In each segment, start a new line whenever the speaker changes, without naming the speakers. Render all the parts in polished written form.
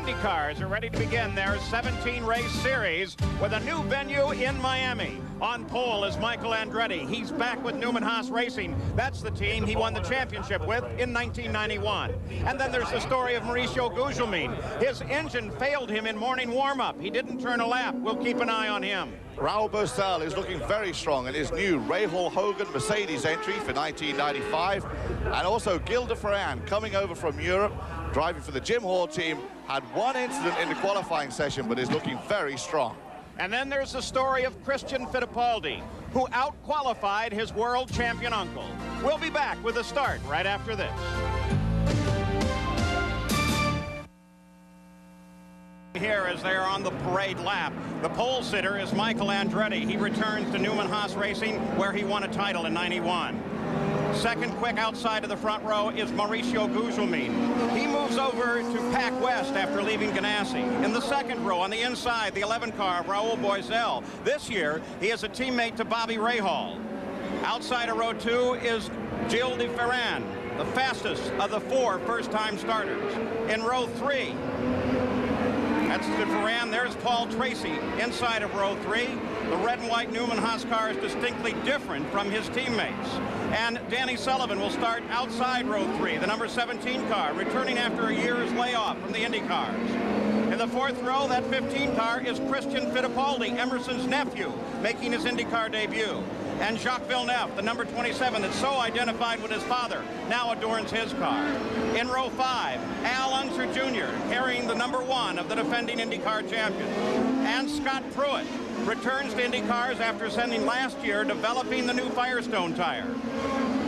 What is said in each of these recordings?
Indy cars are ready to begin their 17-race series with a new venue in Miami. On pole is Michael Andretti. He's back with Newman Haas Racing. That's the team he won the championship with in 1991. And then there's the story of Mauricio Gugelmin. His engine failed him in morning warm-up. He didn't turn a lap. We'll keep an eye on him.
Raul Boesel is looking very strong in his new Rahal Hogan Mercedes entry for 1995. And also Gil de Ferran, coming over from Europe, driving for the Jim Hall team, had one incident in the qualifying session, but is looking very strong.
And then there's the story of Christian Fittipaldi, who out-qualified his world champion uncle. We'll be back with a start right after this. Here as they're on the parade lap, the pole sitter is Michael Andretti. He returns to Newman Haas Racing, where he won a title in '91. Second quick outside of the front row is Mauricio Gugelmin. He moves over to Pac West after leaving Ganassi. In the second row on the inside, the 11 car of Raul Boesel. This year, he is a teammate to Bobby Rahal. Outside of row 2 is Gil de Ferran, the fastest of the 4 first-time starters. In row 3, that's de Ferran. There's Paul Tracy inside of row 3. The red and white Newman Haas car is distinctly different from his teammates. And Danny Sullivan will start outside row 3, the number 17 car, returning after a year's layoff from the Indy cars. In the fourth row, that 15 car is Christian Fittipaldi, Emerson's nephew, making his IndyCar debut. And Jacques Villeneuve, the number 27 that's so identified with his father, now adorns his car. In row 5, Al Unser Jr., carrying the number 1 of the defending IndyCar champion. And Scott Pruitt returns to IndyCars after spending last year developing the new Firestone tire.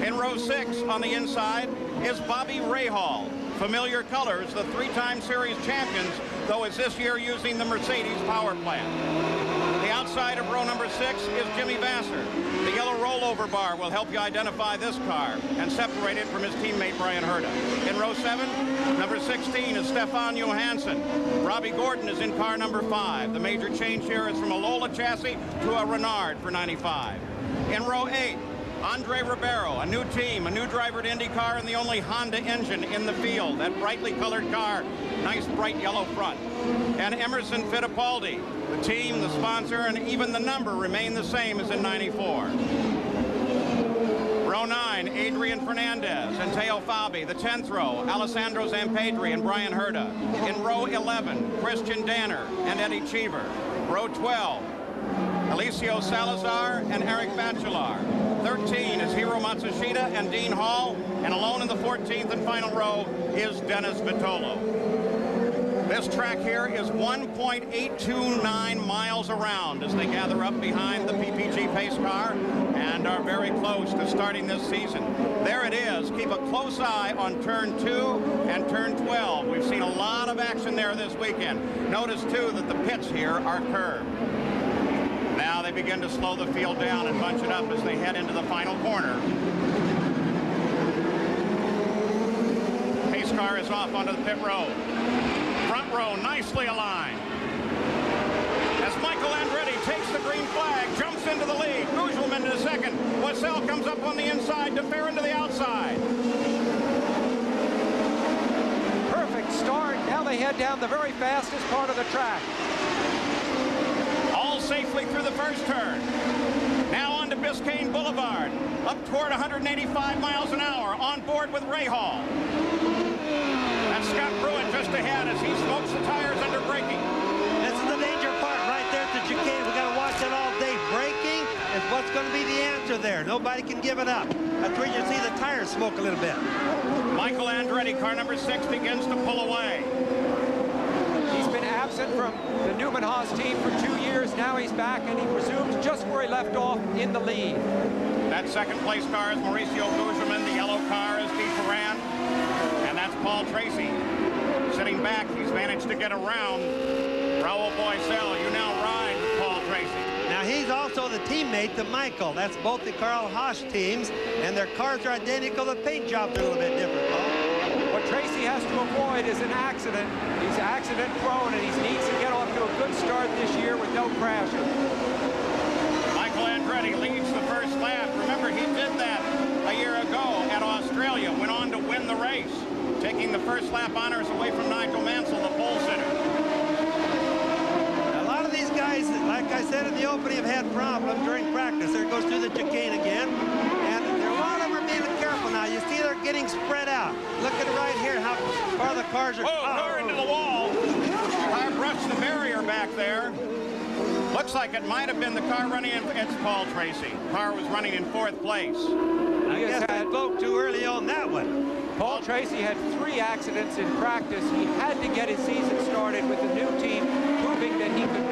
In row 6, on the inside, is Bobby Rahal. Familiar colors, the 3-time series champions, though is this year using the Mercedes power plant. The outside of row number 6 is Jimmy Vasser. The yellow rollover bar will help you identify this car and separate it from his teammate Brian Herta. In row 7, number 16 is Stefan Johansson. Robbie Gordon is in car number 5. The major change here is from a Lola chassis to a Renard for 95. In row 8, Andre Ribeiro, a new team, a new driver to IndyCar, and the only Honda engine in the field. That brightly colored car, nice bright yellow front. And Emerson Fittipaldi, the team, the sponsor, and even the number remain the same as in '94. Row 9, Adrian Fernandez and Teo Fabi. The 10th row, Alessandro Zampedri and Brian Herta. In row 11, Christian Danner and Eddie Cheever. Row 12, Alicio Salazar and Eric Bachelard. 13 is Hiro Matsushita and Dean Hall, and alone in the 14th and final row is Dennis Vitolo. This track here is 1.829 miles around as they gather up behind the PPG pace car and are very close to starting this season. There it is. Keep a close eye on turn 2 and turn 12. We've seen a lot of action there this weekend. Notice, too, that the pits here are curved. Now they begin to slow the field down and bunch it up as they head into the final corner. Pace car is off onto the pit road. Front row nicely aligned. As Michael Andretti takes the green flag, jumps into the lead. Gugelmin to second. Boesel comes up on the inside. De Ferran to the outside.
Perfect start. Now they head down the very fastest part of the track.
Safely through the first turn. Now on to Biscayne Boulevard, up toward 185 miles an hour, on board with Rahal. That's Scott Pruitt just ahead as he smokes the tires under braking.
This is the danger part right there at the chicane. We got to watch it all day. Braking is what's going to be the answer there. Nobody can give it up. That's where you see the tires smoke a little bit.
Michael Andretti, car number 6, begins to pull away.
He's been absent from the Newman Haas team for 2 years. Now he's back, and he resumes just where he left off in the lead.
That second place car is Mauricio Gugelmin. The yellow car is de Ferran. And that's Paul Tracy. Sitting back, he's managed to get around Raul Boesel. You now ride with Paul Tracy.
Now he's also the teammate to Michael. That's both the Carl Haas teams, and their cars are identical. The paint jobs are a little bit different, Paul.
What Tracy has to avoid is an accident. He's accident prone, and he needs to get off to a good start this year with no crashes.
Michael Andretti leads the first lap. Remember, he did that a year ago at Australia, went on to win the race, taking the first lap honors away from Nigel Mansell, the pole sitter.
said in the opening, have had problems during practice. There goes through the chicane again. And a lot of them are being careful now. You see they're getting spread out. Look at it right here, how far the cars are.
Car into the wall. Car brushed the barrier back there. Looks like it might have been the car running in. It's Paul Tracy. Car was running in 4th place.
I guess I spoke too early on that one.
Paul Tracy had 3 accidents in practice. He had to get his season started with the new team, proving that he could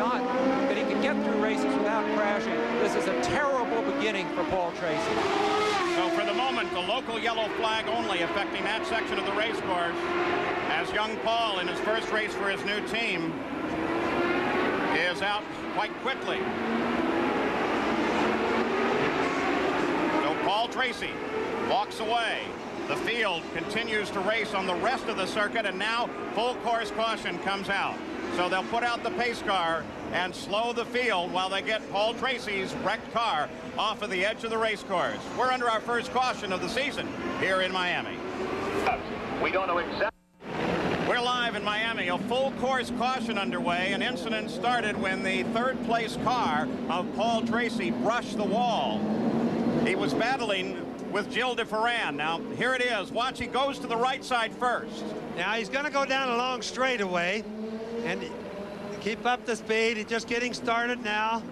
get through races without crashing. This is a terrible beginning for Paul Tracy.
So for the moment, the local yellow flag only affecting that section of the race course, as young Paul in his first race for his new team is out quite quickly. So Paul Tracy walks away. The field continues to race on the rest of the circuit, and now full course caution comes out. So they'll put out the pace car and slow the field while they get Paul Tracy's wrecked car off of the edge of the race course. We're under our first caution of the season here in Miami.
We don't know exactly.
We're live in Miami. A full course caution underway. An incident started when the 3rd place car of Paul Tracy brushed the wall. He was battling with Gilles de Ferran. Now, here it is. Watch, he goes to the right side first.
Now, he's going to go down a long straightaway and keep up the speed. He's just getting started now.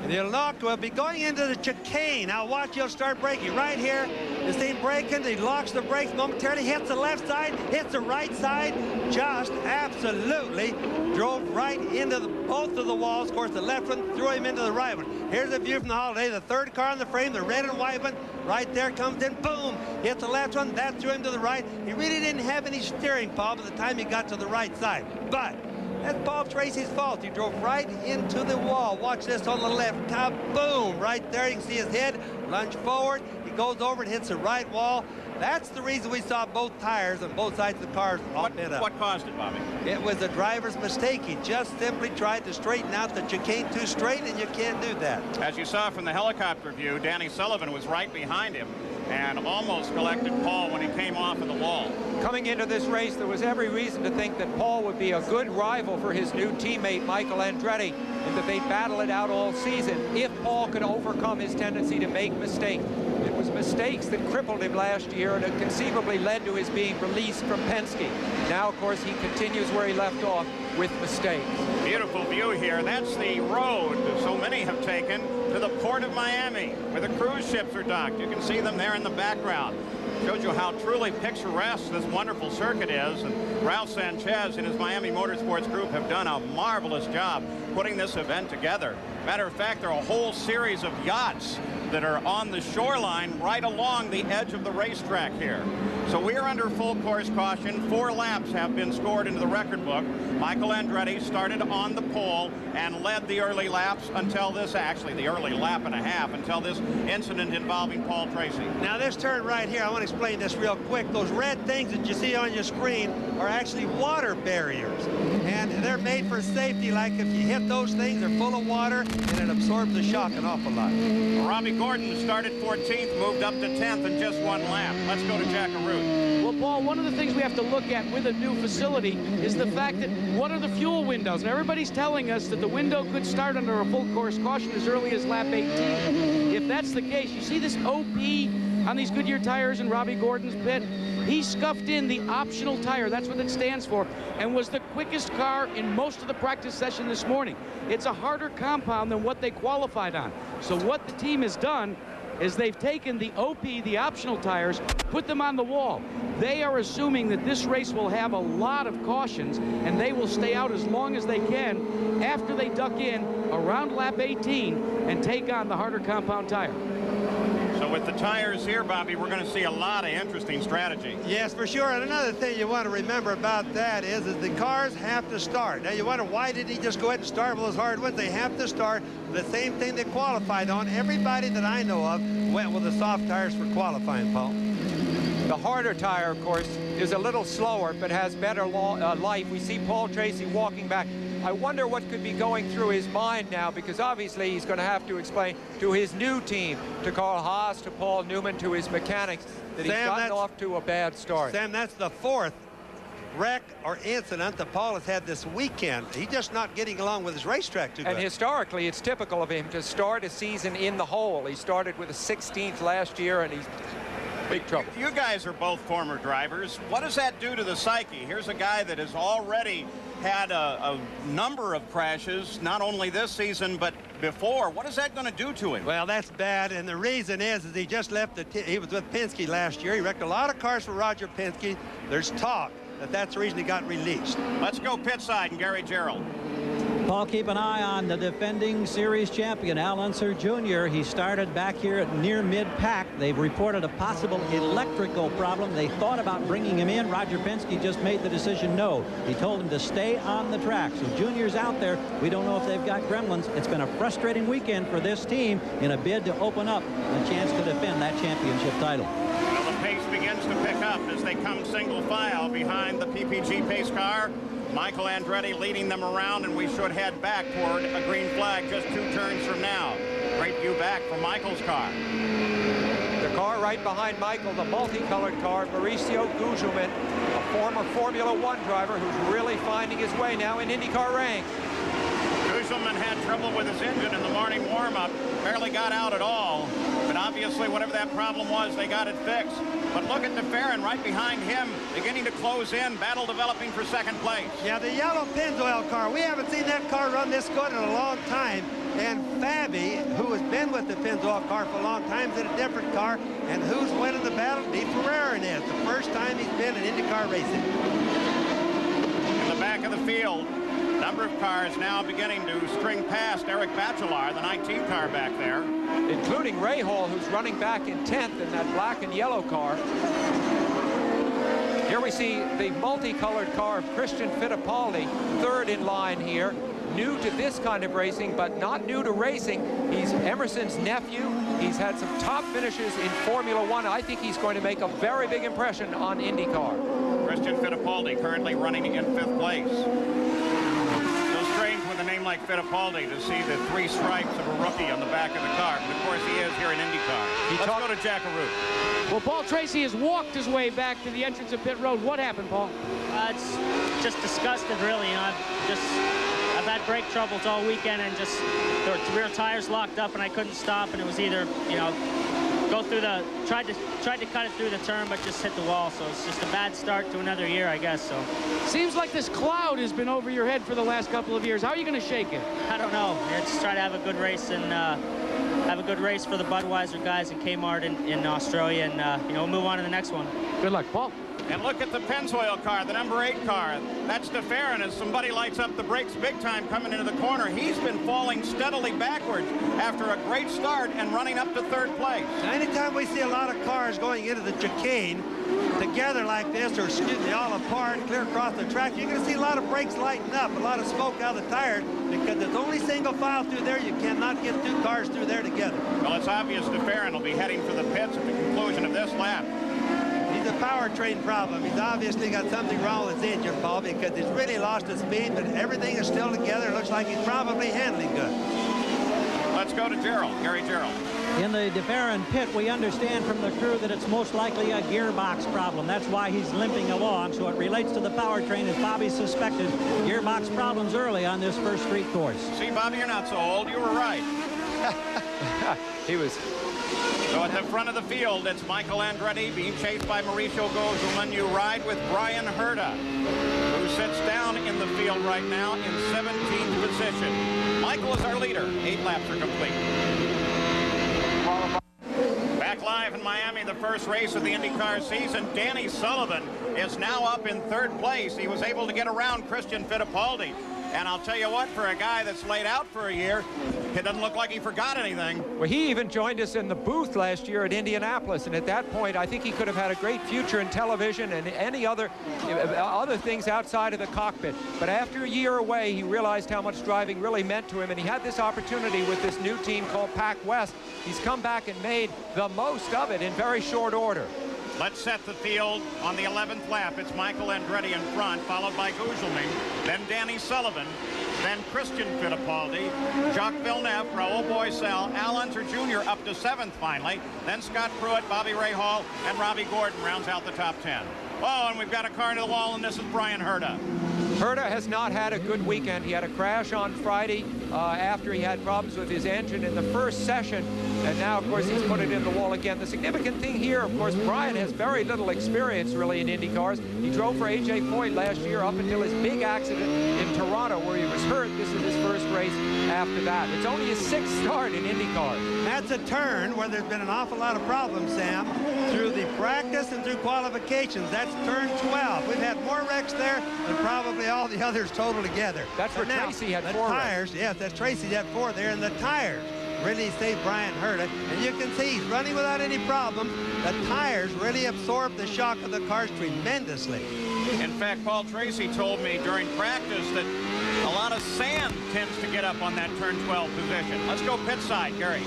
And he'll lock, will be going into the chicane. Now watch, he'll start braking right here. You see him braking, he locks the brakes momentarily, hits the left side, hits the right side, just absolutely drove right into both of the walls. Of course, the left one threw him into the right one. Here's a view from the holiday, the 3rd car on the frame, the red and white one, right there comes in, boom, hits the left one, that threw him to the right. He really didn't have any steering, Paul, by the time he got to the right side. But that's Paul Tracy's fault. He drove right into the wall. Watch this on the left. Kaboom! Right there. You can see his head lunge forward. He goes over and hits the right wall. That's the reason we saw both tires on both sides of the cars all bent up.
What caused it, Bobby?
It was the driver's mistake. He just simply tried to straighten out the chicane too straight, and you can't do that.
As you saw from the helicopter view, Danny Sullivan was right behind him and almost collected Paul when he came off of the wall.
Coming into this race, there was every reason to think that Paul would be a good rival for his new teammate, Michael Andretti, and that they'd battle it out all season if Paul could overcome his tendency to make mistakes. It was mistakes that crippled him last year, and it conceivably led to his being released from Penske. Now, of course, he continues where he left off with mistakes.
Beautiful view here. That's the road so many have taken to the port of Miami, where the cruise ships are docked. You can see them there in the background. Shows you how truly picturesque this wonderful circuit is. And Ralph Sanchez and his Miami Motorsports group have done a marvelous job putting this event together. Matter of fact, there are a whole series of yachts that are on the shoreline right along the edge of the racetrack here. So we are under full course caution. 4 laps have been scored into the record book. Michael Andretti started on the pole and led the early laps until this, actually the early lap and a half, until this incident involving Paul Tracy.
Now this turn right here, I want to explain this real quick. Those red things that you see on your screen are actually water barriers. And they're made for safety. Like if you hit those things, they're full of water and it absorbs the shock an awful lot.
Robbie Gordon started 14th, moved up to 10th in just 1 lap. Let's go to Jack Arute.
Well, Paul, one of the things we have to look at with a new facility is the fact that what are the fuel windows? And everybody's telling us that the window could start under a full course caution as early as lap 18. If that's the case, you see this OP on these Goodyear tires in Robbie Gordon's pit? He scuffed in the optional tire, that's what it stands for, and was the quickest car in most of the practice session this morning. It's a harder compound than what they qualified on. So what the team has done is they've taken the OP, the optional tires, put them on the wall. They are assuming that this race will have a lot of cautions, and they will stay out as long as they can after they duck in around lap 18 and take on the harder compound tire.
So with the tires here, Bobby, we're going to see a lot of interesting strategy.
Yes, for sure. And another thing you want to remember about that is the cars have to start. Now, you wonder, why did he just go ahead and start with those hard ones? They have to start the same thing they qualified on. Everybody that I know of went with the soft tires for qualifying, Paul.
The harder tire, of course, is a little slower, but has better life. We see Paul Tracy walking back. I wonder what could be going through his mind now, because obviously he's going to have to explain to his new team, to Carl Haas, to Paul Newman, to his mechanics, that he's gotten off to a bad start.
Sam, that's the 4th wreck or incident that Paul has had this weekend. He's just not getting along with his racetrack too good.
And historically, it's typical of him to start a season in the hole. He started with a 16th last year, and he's big trouble.
You guys are both former drivers. What does that do to the psyche? Here's a guy that has already had a number of crashes, not only this season, but before. What is that going to do to him?
Well, that's bad, and the reason is he just left he was with Penske last year. He wrecked a lot of cars for Roger Penske. There's talk that that's the reason he got released.
Let's go pit side and Gary Gerald.
Paul, keep an eye on the defending series champion, Al Unser Jr. He started back here at near mid-pack. They've reported a possible electrical problem. They thought about bringing him in. Roger Penske just made the decision no. He told him to stay on the track. So Junior's out there. We don't know if they've got gremlins. It's been a frustrating weekend for this team in a bid to open up a chance to defend that championship title.
Well, the pace begins to pick up as they come single file behind the PPG pace car. Michael Andretti leading them around, and we should head back toward a green flag just 2 turns from now. Great view back from Michael's car.
The car right behind Michael, the multicolored car, Mauricio Gugelmin, a former Formula One driver who's really finding his way now in IndyCar ranks.
Gugelmin had trouble with his engine in the morning warm-up, barely got out at all, but obviously whatever that problem was, they got it fixed. But look at DeFerrin right behind him, beginning to close in, battle developing for second place.
Yeah, the yellow Pennzoil car, we haven't seen that car run this good in a long time. And Fabi, who has been with the Pennzoil car for a long time, is in a different car. And who's winning the battle? DeFerrin is. The first time he's been in IndyCar racing.
In the back of the field, a number of cars now beginning to string past Eric Bachelard, the 19th car back there.
Including Ray Hall, who's running back in 10th in that black and yellow car. Here we see the multicolored car of Christian Fittipaldi, 3rd in line here. New to this kind of racing, but not new to racing. He's Emerson's nephew. He's had some top finishes in Formula One. I think he's going to make a very big impression on IndyCar.
Christian Fittipaldi currently running in 5th place. So strange with a name like Fittipaldi to see the 3 stripes of a rookie on the back of the car. But of course he is here in IndyCar. Let's go to Jackaroo.
Well, Paul Tracy has walked his way back to the entrance of pit road. What happened, Paul?
It's just disgusted, really. You know, I've had brake troubles all weekend, and just the rear tires locked up, and I couldn't stop. And it was either, you know, go through the tried to cut it through the turn, but just hit the wall. So it's just a bad start to another year, I guess. So
seems like this cloud has been over your head for the last couple of years. How are you going to shake it?
I don't know. Just try to have a good race and have a good race for the Budweiser guys in Kmart in Australia, and you know, we'll move on to the next one.
Good luck, Paul.
And look at the Pennzoil car, the number 8 car. That's DeFerrin as somebody lights up the brakes big time coming into the corner. He's been falling steadily backwards after a great start and running up to 3rd place.
Anytime we see a lot of cars going into the chicane together like this, or excuse me, all apart, clear across the track, you're going to see a lot of brakes lighting up, a lot of smoke out of the tires, because there's only single file through there. You cannot get 2 cars through there together.
Well, it's obvious DeFerrin will be heading for the pits at the conclusion of this lap.
He's a powertrain problem. He's obviously got something wrong with his engine, Paul, because he's really lost his speed, but everything is still together. It looks like he's probably handling good.
Let's go to Gerald, Gary Gerald.
In the DeFerrin pit, we understand from the crew that it's most likely a gearbox problem. That's why he's limping along. So it relates to the powertrain, as Bobby suspected. Gearbox problems early on this first street course.
See, Bobby, you're not so old. You were right.
He was.
So at the front of the field, it's Michael Andretti being chased by Mauricio Gugelmin. You ride with Brian Herta, who sits down in the field right now in 17th position. Michael is our leader. 8 laps are complete. Back live in Miami, the first race of the IndyCar season. Danny Sullivan is now up in 3rd place. He was able to get around Christian Fittipaldi. And I'll tell you what, for a guy that's laid out for a year, it doesn't look like he forgot anything.
Well, he even joined us in the booth last year at Indianapolis, and at that point, I think he could have had a great future in television and any other things outside of the cockpit. But after a year away, he realized how much driving really meant to him, and he had this opportunity with this new team called Pac West. He's come back and made the most of it in very short order.
Let's set the field on the 11th lap. It's Michael Andretti in front, followed by Gugelmin, then Danny Sullivan, then Christian Fittipaldi, Jacques Villeneuve, Raoul Boisel, Al Unser Jr. up to 7th finally, then Scott Pruitt, Bobby Rahal, and Robbie Gordon rounds out the top 10. Oh, and we've got a car into the wall, and this is Brian Herta.
Herta has not had a good weekend. He had a crash on Friday after he had problems with his engine in the first session, and now, of course, he's put it in the wall again. The significant thing here, of course, Brian has very little experience, really, in Indy cars. He drove for A.J. Foyt last year up until his big accident in Toronto, where he was hurt. This is his first race after that. It's only his 6th start in Indy cars.
That's a turn where there's been an awful lot of problems, Sam, through the practice and through qualifications. That's turn 12. We've had more wrecks there than probably all the others total together.
That's where Tracy had 4
tires,
wrecks.
yes, that's Tracy had 4 there, and the tires really saved Brian Herta. And you can see he's running without any problems. The tires really absorb the shock of the cars tremendously.
In fact, Paul Tracy told me during practice that a lot of sand tends to get up on that turn 12 position. Let's go pit side, Gary.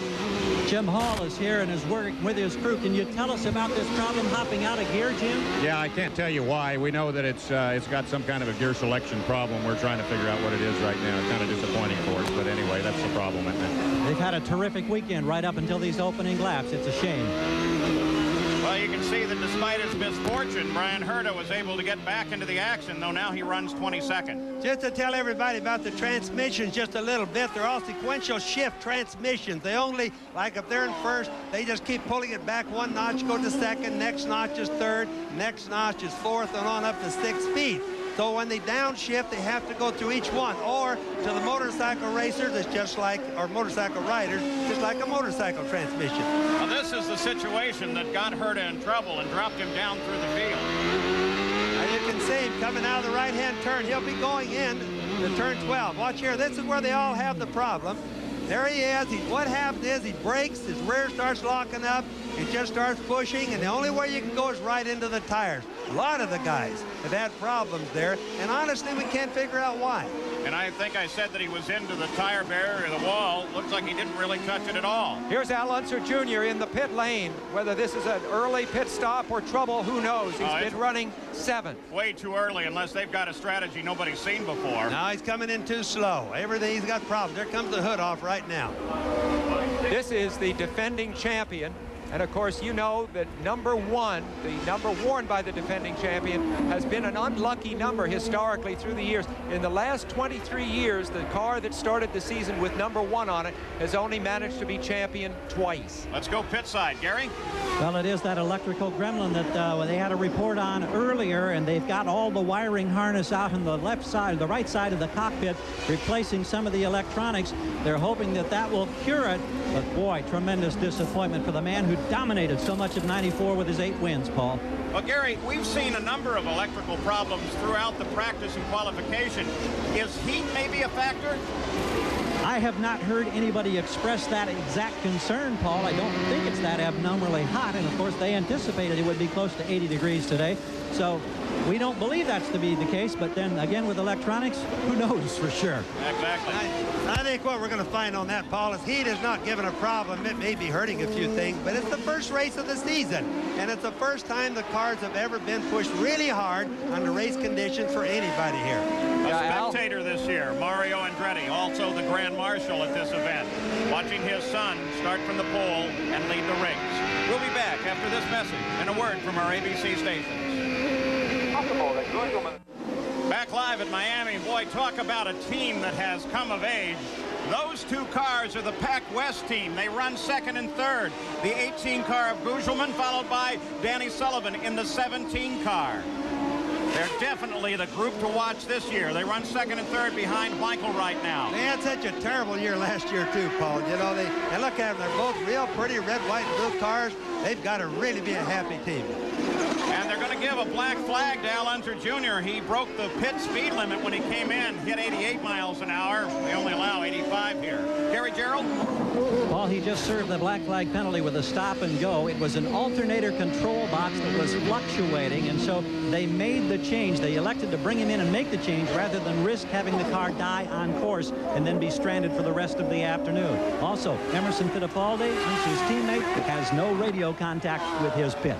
Jim Hall is here and is working with his crew. Can you tell us about this problem hopping out of gear, Jim?
Yeah, I can't tell you why. We know that it's got some kind of a gear selection problem. We're trying to figure out what it is right now. It's kind of disappointing for us, but anyway, that's the problem, isn't it?
They've had a terrific weekend right up until these opening laps. It's a shame.
Well, you can see that despite his misfortune, Brian Herta was able to get back into the action, though now he runs 22nd.
Just to tell everybody about the transmissions just a little bit, they're all sequential shift transmissions. They only, like if they're in first, they just keep pulling it back 1 notch, go to second, next notch is third, next notch is fourth, and on up to 6th speed. So when they downshift, they have to go through each one. Or to the motorcycle racers, it's just like, or motorcycle riders, just like a motorcycle transmission.
Well, this is the situation that got Herta in trouble and dropped him down through the field.
And you can see him coming out of the right-hand turn. He'll be going in to turn 12. Watch here. This is where they all have the problem. There he is. What happens is he brakes, his rear starts locking up, it just starts pushing, and the only way you can go is right into the tires. A lot of the guys have had problems there, and honestly, we can't figure out why.
And I think I said that he was into the tire barrier or the wall. Looks like he didn't really touch it at all.
Here's Al Unser Jr. in the pit lane. Whether this is an early pit stop or trouble, who knows? He's been running 7th.
Way too early, unless they've got a strategy nobody's seen before.
Now he's coming in too slow. Everything, he's got problems. There comes the hood off right now.
This is the defending champion. And of course, you know that number 1, the number worn by the defending champion, has been an unlucky number historically through the years. In the last 23 years, the car that started the season with number 1 on it has only managed to be champion twice.
Let's go pit side, Gary.
Well, it is that electrical gremlin that they had a report on earlier, and they've got all the wiring harness out on the left side, the right side of the cockpit, replacing some of the electronics. They're hoping that that will cure it. But boy, tremendous disappointment for the man who dominated so much of '94 with his 8 wins, Paul.
Well, Gary, we've seen a number of electrical problems throughout the practice and qualification. Is heat maybe a factor?
I have not heard anybody express that exact concern, Paul. I don't think it's that abnormally hot, and of course they anticipated it would be close to 80 degrees today. So we don't believe that's to be the case, but then again with electronics, who knows for sure.
Exactly.
I think what we're going to find on that, Paul, is heat is not given a problem. It may be hurting a few things, but it's the first race of the season, and it's the first time the cars have ever been pushed really hard under race conditions for anybody here.
A spectator this year, Mario Andretti, also the Grand Marshal at this event, watching his son start from the pole and lead the race. We'll be back after this message and a word from our ABC stations. Back live at Miami. Boy, talk about a team that has come of age. Those 2 cars are the Pac West team. They run 2nd and 3rd. The 18 car of Gugelman, followed by Danny Sullivan in the 17 car. They're definitely the group to watch this year. They run 2nd and 3rd behind Michael right now.
They had such a terrible year last year too, Paul. You know, and look at them. They're both real pretty red, white, and blue cars. They've got to really be a happy team.
And they're going to give a black flag to Al Unser Jr. He broke the pit speed limit when he came in, hit 88 miles an hour. They only allow 85 here. Gary Gerald?
Well, he just served the black flag penalty with a stop and go. It was an alternator control box that was fluctuating, and so they made the change. They elected to bring him in and make the change rather than risk having the car die on course and then be stranded for the rest of the afternoon. Also, Emerson Fittipaldi, Unser's teammate, has no radio contact with his pit.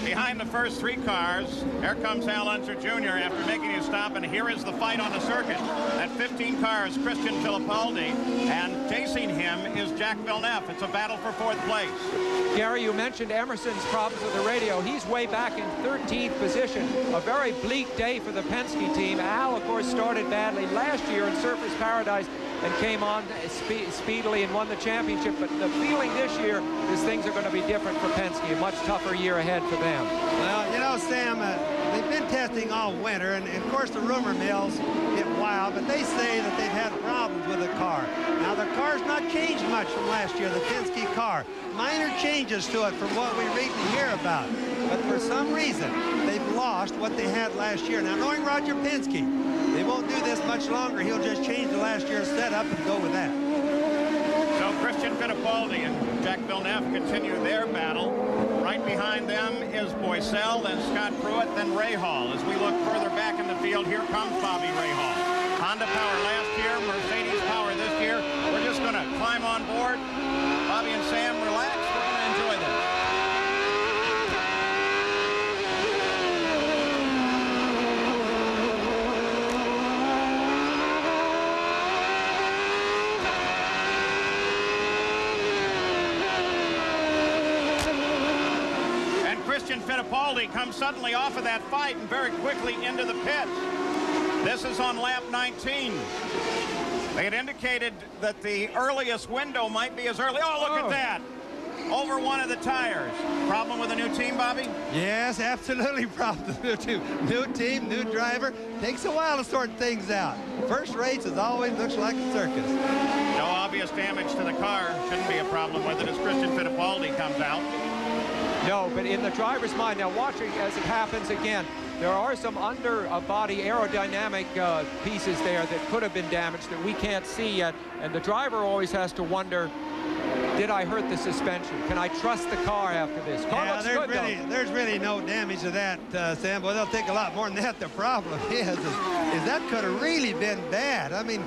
Behind the first 3 cars, here comes Al Unser Jr. after making his stop, and here is the fight on the circuit. At 15 cars, Christian Fittipaldi, and chasing him is Jack Villeneuve. It's a battle for 4th place.
Gary, you mentioned Emerson's problems with the radio. He's way back in 13th position. A very bleak day for the Penske team. Al, of course, started badly last year in Surfers Paradise and came on speedily and won the championship. But the feeling this year is things are going to be different for Penske. A much tougher year ahead for them.
Well, you know, Sam, they've been testing all winter, and of course the rumor mills get wild, but they say that they've had problems with the car. Now, the car's not changed much from last year, the Penske car. Minor changes to it from what we read and hear about. But for some reason, they've lost what they had last year. Now, knowing Roger Penske, they won't do this much longer. He'll just change the last year's setup and go with that.
So Christian Fittipaldi and Jack Villeneuve continue their battle. Right behind them is Boycel, then Scott Pruitt, then Rahal. As we look further back in the field, here comes Bobby Rahal. Honda power last year, Mercedes power this year. We're just going to climb on board. Bobby and Sam, relax. We're going to enjoy this. Christian Fittipaldi comes suddenly off of that fight and very quickly into the pits. This is on lap 19. They had indicated that the earliest window might be as early. Oh, look at that. Over one of the tires. Problem with a new team, Bobby?
Yes, absolutely problem with the new team. New team, new driver. Takes a while to sort things out. First race is always looks like a circus.
No obvious damage to the car. Shouldn't be a problem with it as Christian Fittipaldi comes out.
No, but in the driver's mind, now watching as it happens again, there are some under-body aerodynamic pieces there that could have been damaged that we can't see yet. And the driver always has to wonder, did I hurt the suspension? Can I trust the car after this? Car looks good,
there's really no damage to that, Sam. But they'll take a lot more than that. The problem is that could have really been bad. I mean,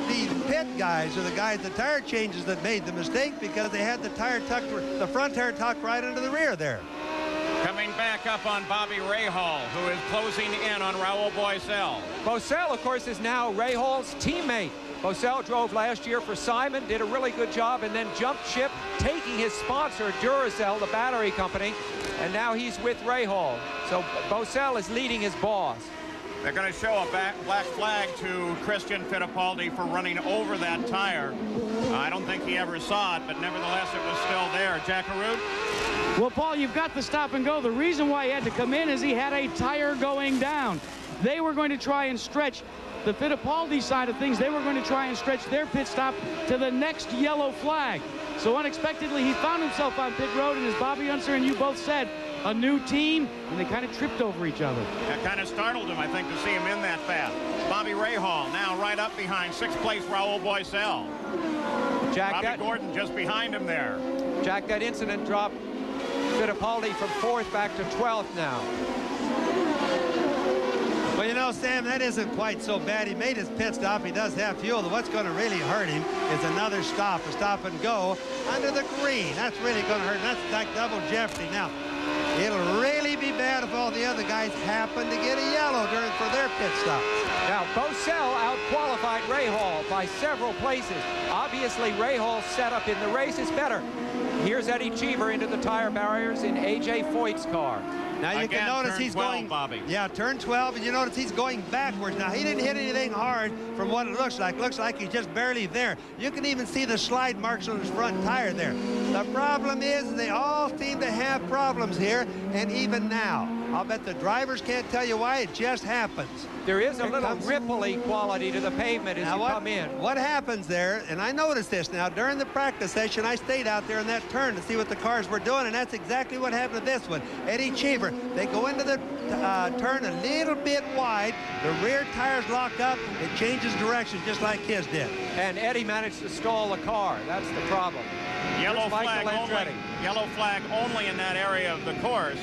these pit guys are the guys, the tire changes that made the mistake because they had the tire tucked, the front tire tucked right into the rear there.
Coming back up on Bobby Rahal, who is closing in on Raul Boycel.
Boycel, of course, is now Rahal's teammate. Boycel drove last year for Simon, did a really good job, and then jumped ship, taking his sponsor, Duracell, the battery company, and now he's with Rahal. So Boycel is leading his boss.
They're going to show a black flag to Christian Fittipaldi for running over that tire. I don't think he ever saw it, but nevertheless, it was still there. Jack Arute?
Well, Paul, you've got the stop and go. The reason why he had to come in is he had a tire going down. They were going to try and stretch the Fittipaldi side of things. They were going to try and stretch their pit stop to the next yellow flag. So unexpectedly, he found himself on pit road, and as Bobby Unser and you both said, a new team, and they kind of tripped over each other.
That kind of startled him, I think, to see him in that fast. Bobby Rahal now right up behind 6th place Raul Boycel. Bobby Gordon just behind him there.
Jack, that incident dropped Fittipaldi from 4th back to 12th now.
Well, you know, Sam, that isn't quite so bad. He made his pit stop. He does have fuel. What's going to really hurt him is another stop, a stop and go under the green. That's really going to hurt. That's like double jeopardy. Now, it'll really be bad if all the other guys happen to get a yellow for their pit stops.
Now, Boycel out-qualified Rahal by several places. Obviously, Rahal's setup in the race is better. Here's Eddie Cheever into the tire barriers in A.J. Foyt's car.
Now you can notice he's
12,
going,
Bobby.
Yeah, turn 12, and you notice he's going backwards. Now he didn't hit anything hard from what it looks like. Looks like he's just barely there. You can even see the slide marks on his front tire there. The problem is they all seem to have problems here, and even now. I'll bet the drivers can't tell you why. It just happens.
There is a little ripple-y quality to the pavement as you come in.
What happens there, and I noticed this now, during the practice session, I stayed out there in that turn to see what the cars were doing, and that's exactly what happened to this one. Eddie Cheever, they go into the turn a little bit wide, the rear tires lock up, it changes direction just like his did.
And Eddie managed to stall the car. That's the problem.
Yellow flag only in that area of the course.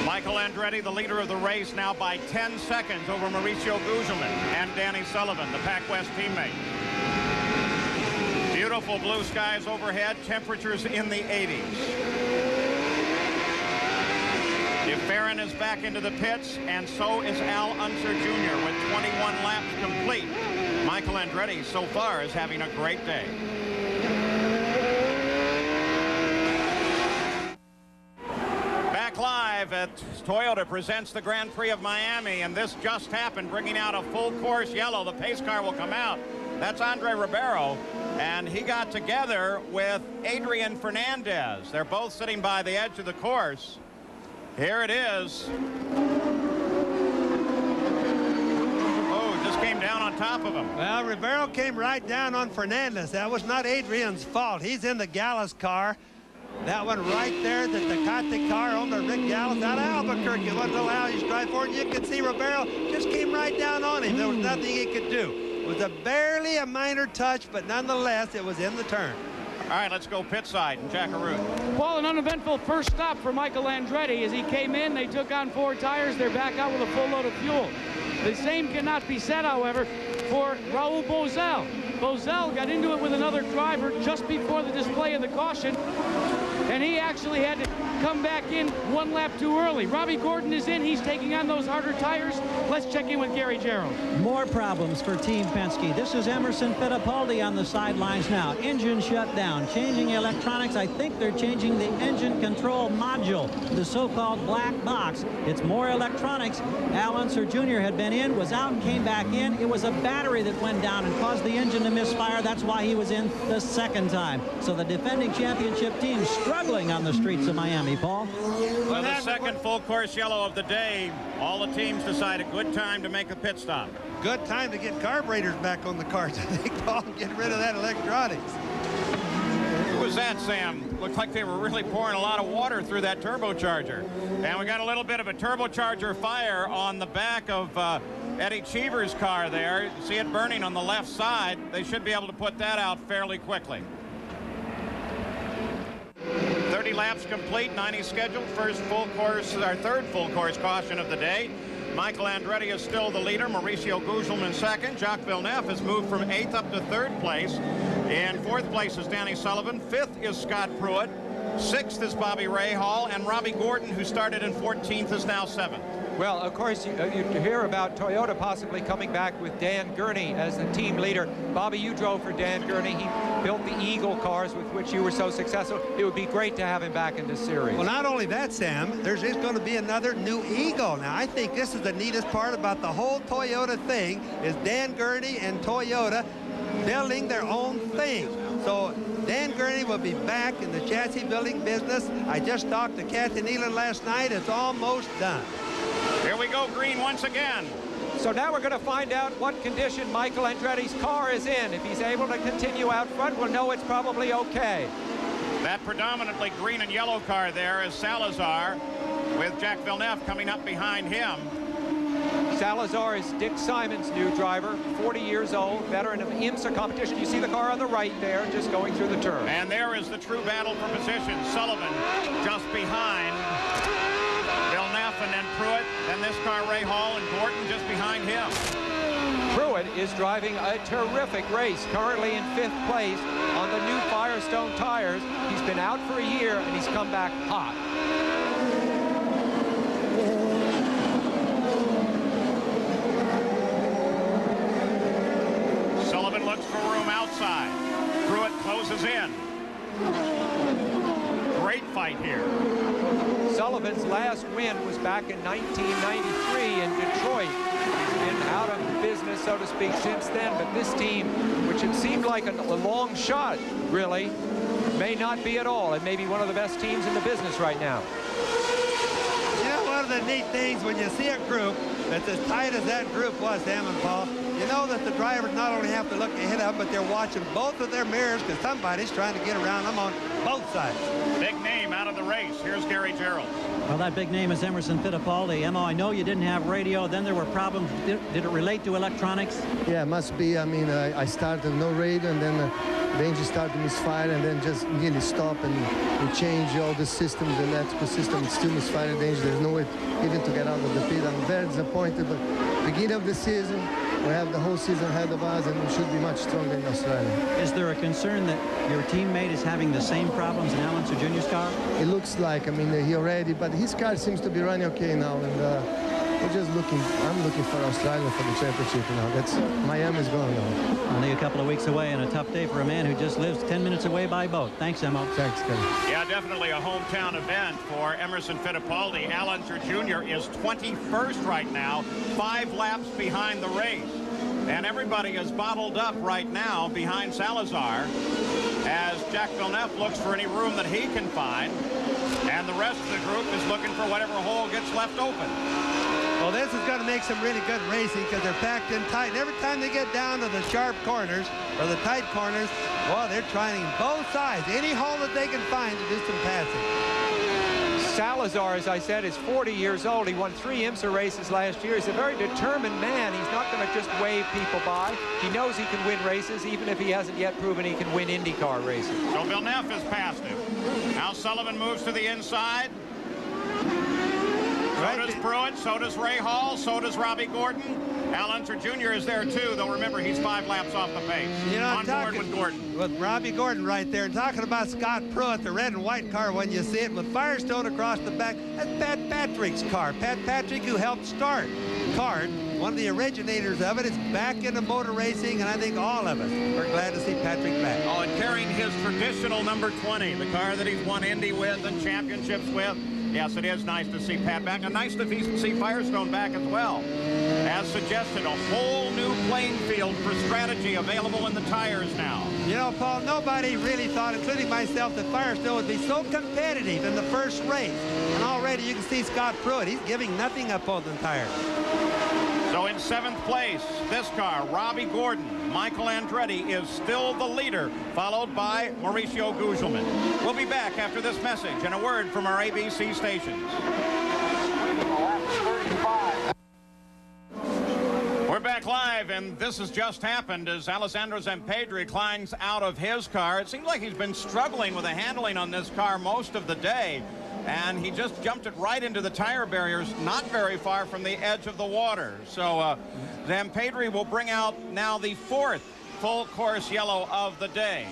Michael Andretti, the leader of the race, now by 10 seconds over Mauricio Gugelmin and Danny Sullivan, the Pac West teammate. Beautiful blue skies overhead, temperatures in the 80s. Farron is back into the pits, and so is Al Unser Jr. with 21 laps complete. Michael Andretti so far is having a great day. Back live at Toyota presents the Grand Prix of Miami, and this just happened, bringing out a full course yellow. The pace car will come out. That's Andre Ribeiro, and he got together with Adrian Fernandez. They're both sitting by the edge of the course. Here it is. Oh, just came down on top of him.
Well, Ribeiro came right down on Fernandez. That was not Adrian's fault. He's in the Gallus car. That one right there, the Tecate car owned by Rick Gallus out of Albuquerque. It wasn't allowed to drive forward. You could see Ribeiro just came right down on him. There was nothing he could do. It was barely a minor touch, but nonetheless, it was in the turn.
All right, let's go pit side and Jackaroo.
Well, an uneventful first stop for Michael Andretti. As he came in, they took on 4 tires. They're back out with a full load of fuel. The same cannot be said, however, for Raul Boesel. Boesel got into it with another driver just before the display of the caution, and he actually had to come back in 1 lap too early. Robbie Gordon is in. He's taking on those harder tires. Let's check in with Gary Gerald.
More problems for Team Penske. This is Emerson Fittipaldi on the sidelines now. Engine shut down. Changing electronics. I think they're changing the engine control module, the so-called black box. It's more electronics. Al Unser Jr. had been in, was out, and came back in. It was a battery that went down and caused the engine to misfire. That's why he was in the second time. So the defending championship team struggling on the streets of Miami, Paul.
Well, the second full course yellow of the day. All the teams decide a good time to make a pit stop.
Good time to get carburetors back on the cars, I think, Paul. Get rid of that electronics.
Who was that, Sam? Looked like they were really pouring a lot of water through that turbocharger. And we got a little bit of a turbocharger fire on the back of Eddie Cheever's car there. You see it burning on the left side. They should be able to put that out fairly quickly. 30 laps complete, 90 scheduled. First full course, our third full course caution of the day. Michael Andretti is still the leader. Mauricio Gugelmin second. Jacques Villeneuve has moved from 8th up to 3rd place. In 4th place is Danny Sullivan. 5th is Scott Pruitt. 6th is Bobby Rahal. And Robbie Gordon, who started in 14th, is now 7th.
Well, of course, you hear about Toyota possibly coming back with Dan Gurney as the team leader. Bobby, you drove for Dan Gurney. He built the Eagle cars with which you were so successful. It would be great to have him back in this series.
Well, not only that, Sam, there's just going to be another new Eagle. Now, I think this is the neatest part about the whole Toyota thing is Dan Gurney and Toyota building their own thing. So Dan Gurney will be back in the chassis building business. I just talked to Kathy Nealon last night. It's almost done.
Here we go, green once again.
So now we're going to find out what condition Michael Andretti's car is in. If he's able to continue out front, we'll know it's probably okay.
That predominantly green and yellow car there is Salazar, with Jacques Villeneuve coming up behind him.
Salazar is Dick Simon's new driver, 40 years old, veteran of IMSA competition. You see the car on the right there, just going through the turn.
And there is the true battle for position. Sullivan just behind Villeneuve and then Pruitt. Then this car, Rahal and Gordon just behind him.
Pruitt is driving a terrific race, currently in 5th place on the new Firestone tires. He's been out for a year and he's come back hot.
Sullivan looks for room outside. Pruitt closes in. Great fight here.
Sullivan's last win was back in 1993 in Detroit. He's been out of business, so to speak, since then. But this team, which it seemed like a long shot, really, may not be at all. It may be one of the best teams in the business right now.
You know, one of the neat things when you see a group that's as tight as that group was, Sam and Paul, you know that the drivers not only have to look ahead of them, but they're watching both of their mirrors because somebody's trying to get around them on both sides.
Big name out of the race. Here's Gary Gerald.
Well, that big name is Emerson Fittipaldi. Emmo, I know you didn't have radio. Then there were problems. Did it relate to electronics?
Yeah, it must be. I mean, I started no radio, and then the engine started to misfire, and then just nearly stopped, and we changed all the systems, the electrical system. It still misfired the engine. There's no way even to get out of the pit. I'm very disappointed, but beginning of the season, we have the whole season ahead of us, and we should be much stronger in Australia.
Is there a concern that your teammate is having the same problems in Al Unser Jr.'s car?
It looks like, I mean, he already, but his car seems to be running okay now, and we're just looking. I'm looking for Australia for the championship now. That's Miami's going on.
Only a couple of weeks away, and a tough day for a man who just lives 10 minutes away by boat. Thanks, Emmo.
Thanks, Kevin.
Yeah, definitely a hometown event for Emerson Fittipaldi. Al Unser Jr. is 21st right now, 5 laps behind the race. And everybody is bottled up right now behind Salazar as Jack Villeneuve looks for any room that he can find. And the rest of the group is looking for whatever hole gets left open.
Well, this is going to make some really good racing because they're packed in tight. And every time they get down to the sharp corners or the tight corners, well, they're trying both sides, any hole that they can find to do some passing.
Salazar, as I said, is 40 years old. He won 3 IMSA races last year. He's a very determined man. He's not going to just wave people by. He knows he can win races, even if he hasn't yet proven he can win IndyCar races.
So Villeneuve has passed him. Now Sullivan moves to the inside. So does Pruitt, so does Ray Hall, so does Robbie Gordon. Al Unser Jr. is there too, though remember he's 5 laps off the pace.
You know,
on board with Gordon.
With Robbie Gordon right there. And talking about Scott Pruitt, the red and white car when you see it with Firestone across the back. That's Pat Patrick's car. Pat Patrick, who helped start CART, one of the originators of it, is back into motor racing, and I think all of us are glad to see Patrick back.
Oh, and carrying his traditional number 20, the car that he's won Indy with and championships with. Yes, it is nice to see Pat back, and nice to see Firestone back as well. As suggested, a whole new playing field for strategy available in the tires now.
You know, Paul, nobody really thought, including myself, that Firestone would be so competitive in the first race. And already you can see Scott Pruitt. He's giving nothing up on the tires.
So in 7th place, this car, Robbie Gordon. Michael Andretti is still the leader, followed by Mauricio Gugelmin. We'll be back after this message and a word from our ABC stations. We're back live, and this has just happened as Alessandro Zampedri climbs out of his car. It seems like he's been struggling with the handling on this car most of the day, and he just jumped it right into the tire barriers, not very far from the edge of the water. So Zampedri will bring out now the 4th full course yellow of the day.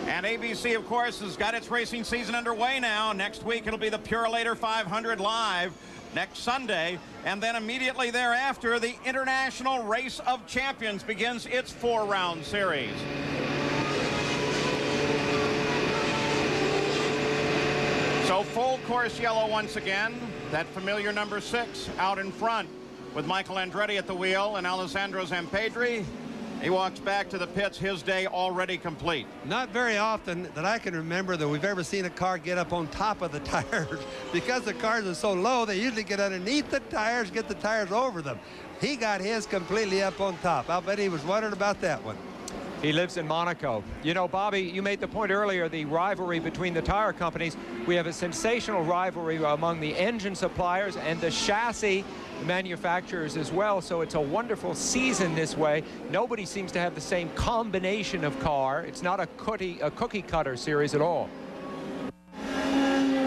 And ABC, of course, has got its racing season underway now. Next week, it'll be the Purolator 500 live next Sunday. And then immediately thereafter, the International Race of Champions begins its 4-round series. So full course yellow once again. That familiar number 6 out in front with Michael Andretti at the wheel and Alessandro Zampedri. He walks back to the pits, his day already complete.
Not very often that I can remember that we've ever seen a car get up on top of the tires. Because the cars are so low, they usually get underneath the tires, get the tires over them. He got his completely up on top. I'll bet he was wondering about that one.
He lives in Monaco. You know, Bobby, you made the point earlier, the rivalry between the tire companies. We have a sensational rivalry among the engine suppliers and the chassis manufacturers as well. So it's a wonderful season this way. Nobody seems to have the same combination of car. It's not a cookie cutter series at all.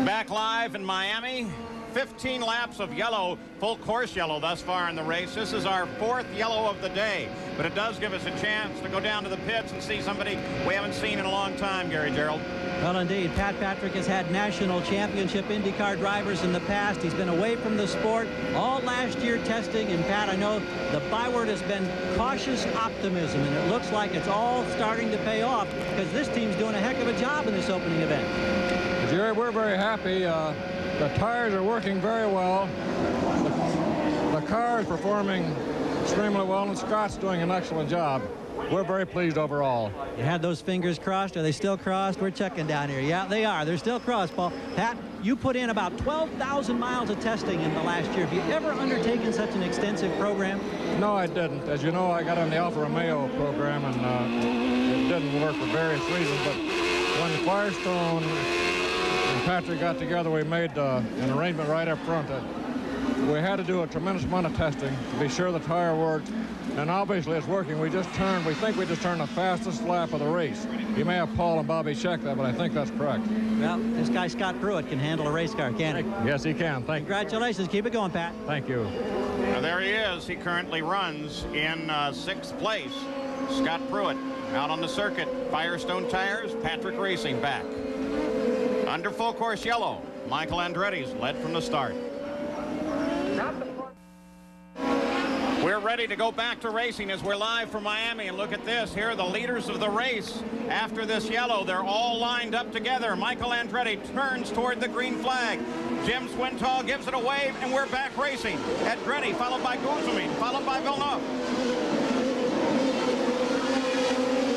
Back live in Miami. 15 laps of yellow, full course yellow thus far in the race. This is our 4th yellow of the day, but it does give us a chance to go down to the pits and see somebody we haven't seen in a long time, Gary Gerald.
Well, indeed, Pat Patrick has had national championship IndyCar drivers in the past. He's been away from the sport all last year testing, and Pat, I know the byword has been cautious optimism, and it looks like it's all starting to pay off because this team's doing a heck of a job in this opening event.
Jerry, we're very happy. The tires are working very well. The car is performing extremely well, and Scott's doing an excellent job. We're very pleased overall.
You had those fingers crossed. Are they still crossed? We're checking down here. Yeah, they are. They're still crossed, Paul. Pat, you put in about 12,000 miles of testing in the last year. Have you ever undertaken such an extensive program?
No, I didn't. As you know, I got on the Alfa Romeo program, and it didn't work for various reasons. But when Firestone and Patrick got together, we made an arrangement right up front that we had to do a tremendous amount of testing to be sure the tire worked. And obviously it's working. We think we just turned the fastest lap of the race. You may have Paul and Bobby check that, but I think that's correct.
Well, this guy Scott Pruitt can handle a race car, can't he?
Yes, he can. Thank you.
Congratulations. Keep it going, Pat.
Thank you.
Now there he is. He currently runs in 6th place. Scott Pruitt out on the circuit. Firestone Tires, Patrick Racing back. Under full course yellow, Michael Andretti's led from the start. We're ready to go back to racing as we're live from Miami, and look at this. Here are the leaders of the race. After this yellow, they're all lined up together. Michael Andretti turns toward the green flag. Jim Swintal gives it a wave, and we're back racing. Andretti followed by Guzman, followed by Villeneuve.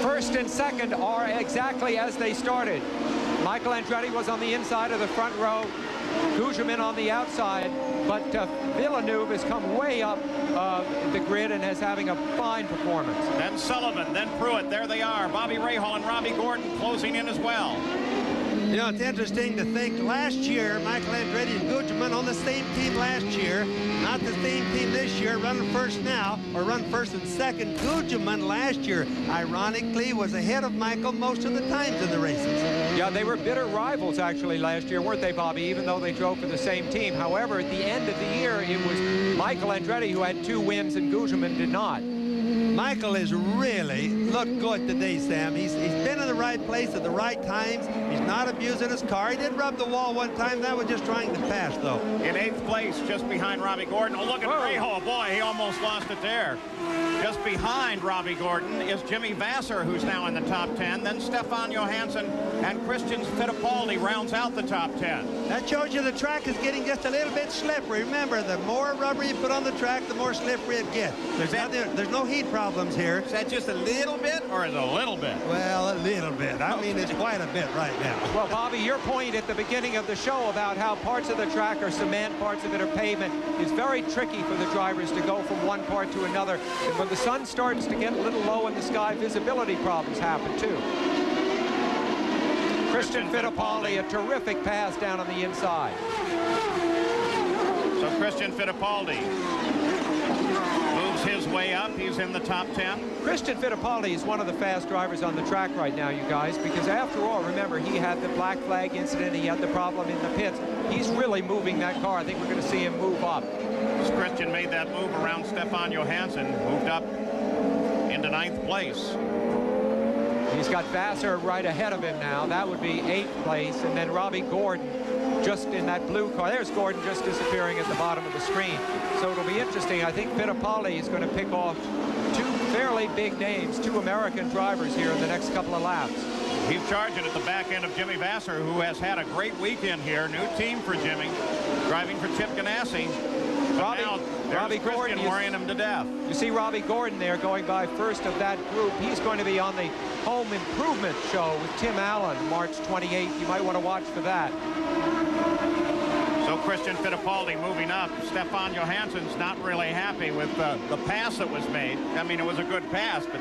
First and second are exactly as they started. Michael Andretti was on the inside of the front row, Guzman on the outside, but Villeneuve has come way up the grid and is having a fine performance.
Then Sullivan, then Pruitt, there they are. Bobby Rahal and Robbie Gordon closing in as well.
You know, it's interesting to think last year, Michael Andretti and Guzman on the same team last year, not the same team this year, running first now, or run first and second. Guzman last year, ironically, was ahead of Michael most of the times in the races.
Yeah, they were bitter rivals actually last year, weren't they, Bobby, even though they drove for the same team. However, at the end of the year, it was Michael Andretti who had 2 wins and Guzman did not.
Michael has really looked good today, Sam. He's been in the right place at the right times. He's not abusing his car. He did rub the wall one time. That was just trying to pass, though.
In 8th place, just behind Robbie Gordon. Oh, look at Rahal. Boy, he almost lost it there. Just behind Robbie Gordon is Jimmy Vasser, who's now in the top 10. Then Stefan Johansson and Christian Fittipaldi rounds out the top 10.
That shows you the track is getting just a little bit slippery. Remember, the more rubber you put on the track, the more slippery it gets. There's no heat problems here.
Is that just a little bit or is it a little bit?
Well, a little bit. I mean, it's quite a bit right now.
Well, Bobby, your point at the beginning of the show about how parts of the track are cement, parts of it are pavement, is very tricky for the drivers to go from one part to another. And when the sun starts to get a little low in the sky, visibility problems happen too. Christian Fittipaldi, a terrific pass down on the inside.
So Christian Fittipaldi moves his way up. He's in the top 10.
Christian Fittipaldi is one of the fast drivers on the track right now, you guys, because after all, remember, he had the black flag incident. He had the problem in the pits. He's really moving that car. I think we're going to see him move up.
As Christian made that move around Stefan Johansson, moved up into 9th place.
He's got Vasser right ahead of him now. That would be 8th place. And then Robbie Gordon just in that blue car. There's Gordon just disappearing at the bottom of the screen. So it'll be interesting. I think Fittipaldi is going to pick off 2 fairly big names, 2 American drivers here in the next couple of laps.
He's charging at the back end of Jimmy Vasser, who has had a great weekend here. New team for Jimmy, driving for Chip Ganassi. Robbie Gordon worrying him to death.
You see Robbie Gordon there going by first of that group. He's going to be on the Home Improvement Show with Tim Allen March 28th. You might want to watch for that.
So Christian Fittipaldi moving up. Stefan Johansson's not really happy with the pass that was made. I mean, it was a good pass, but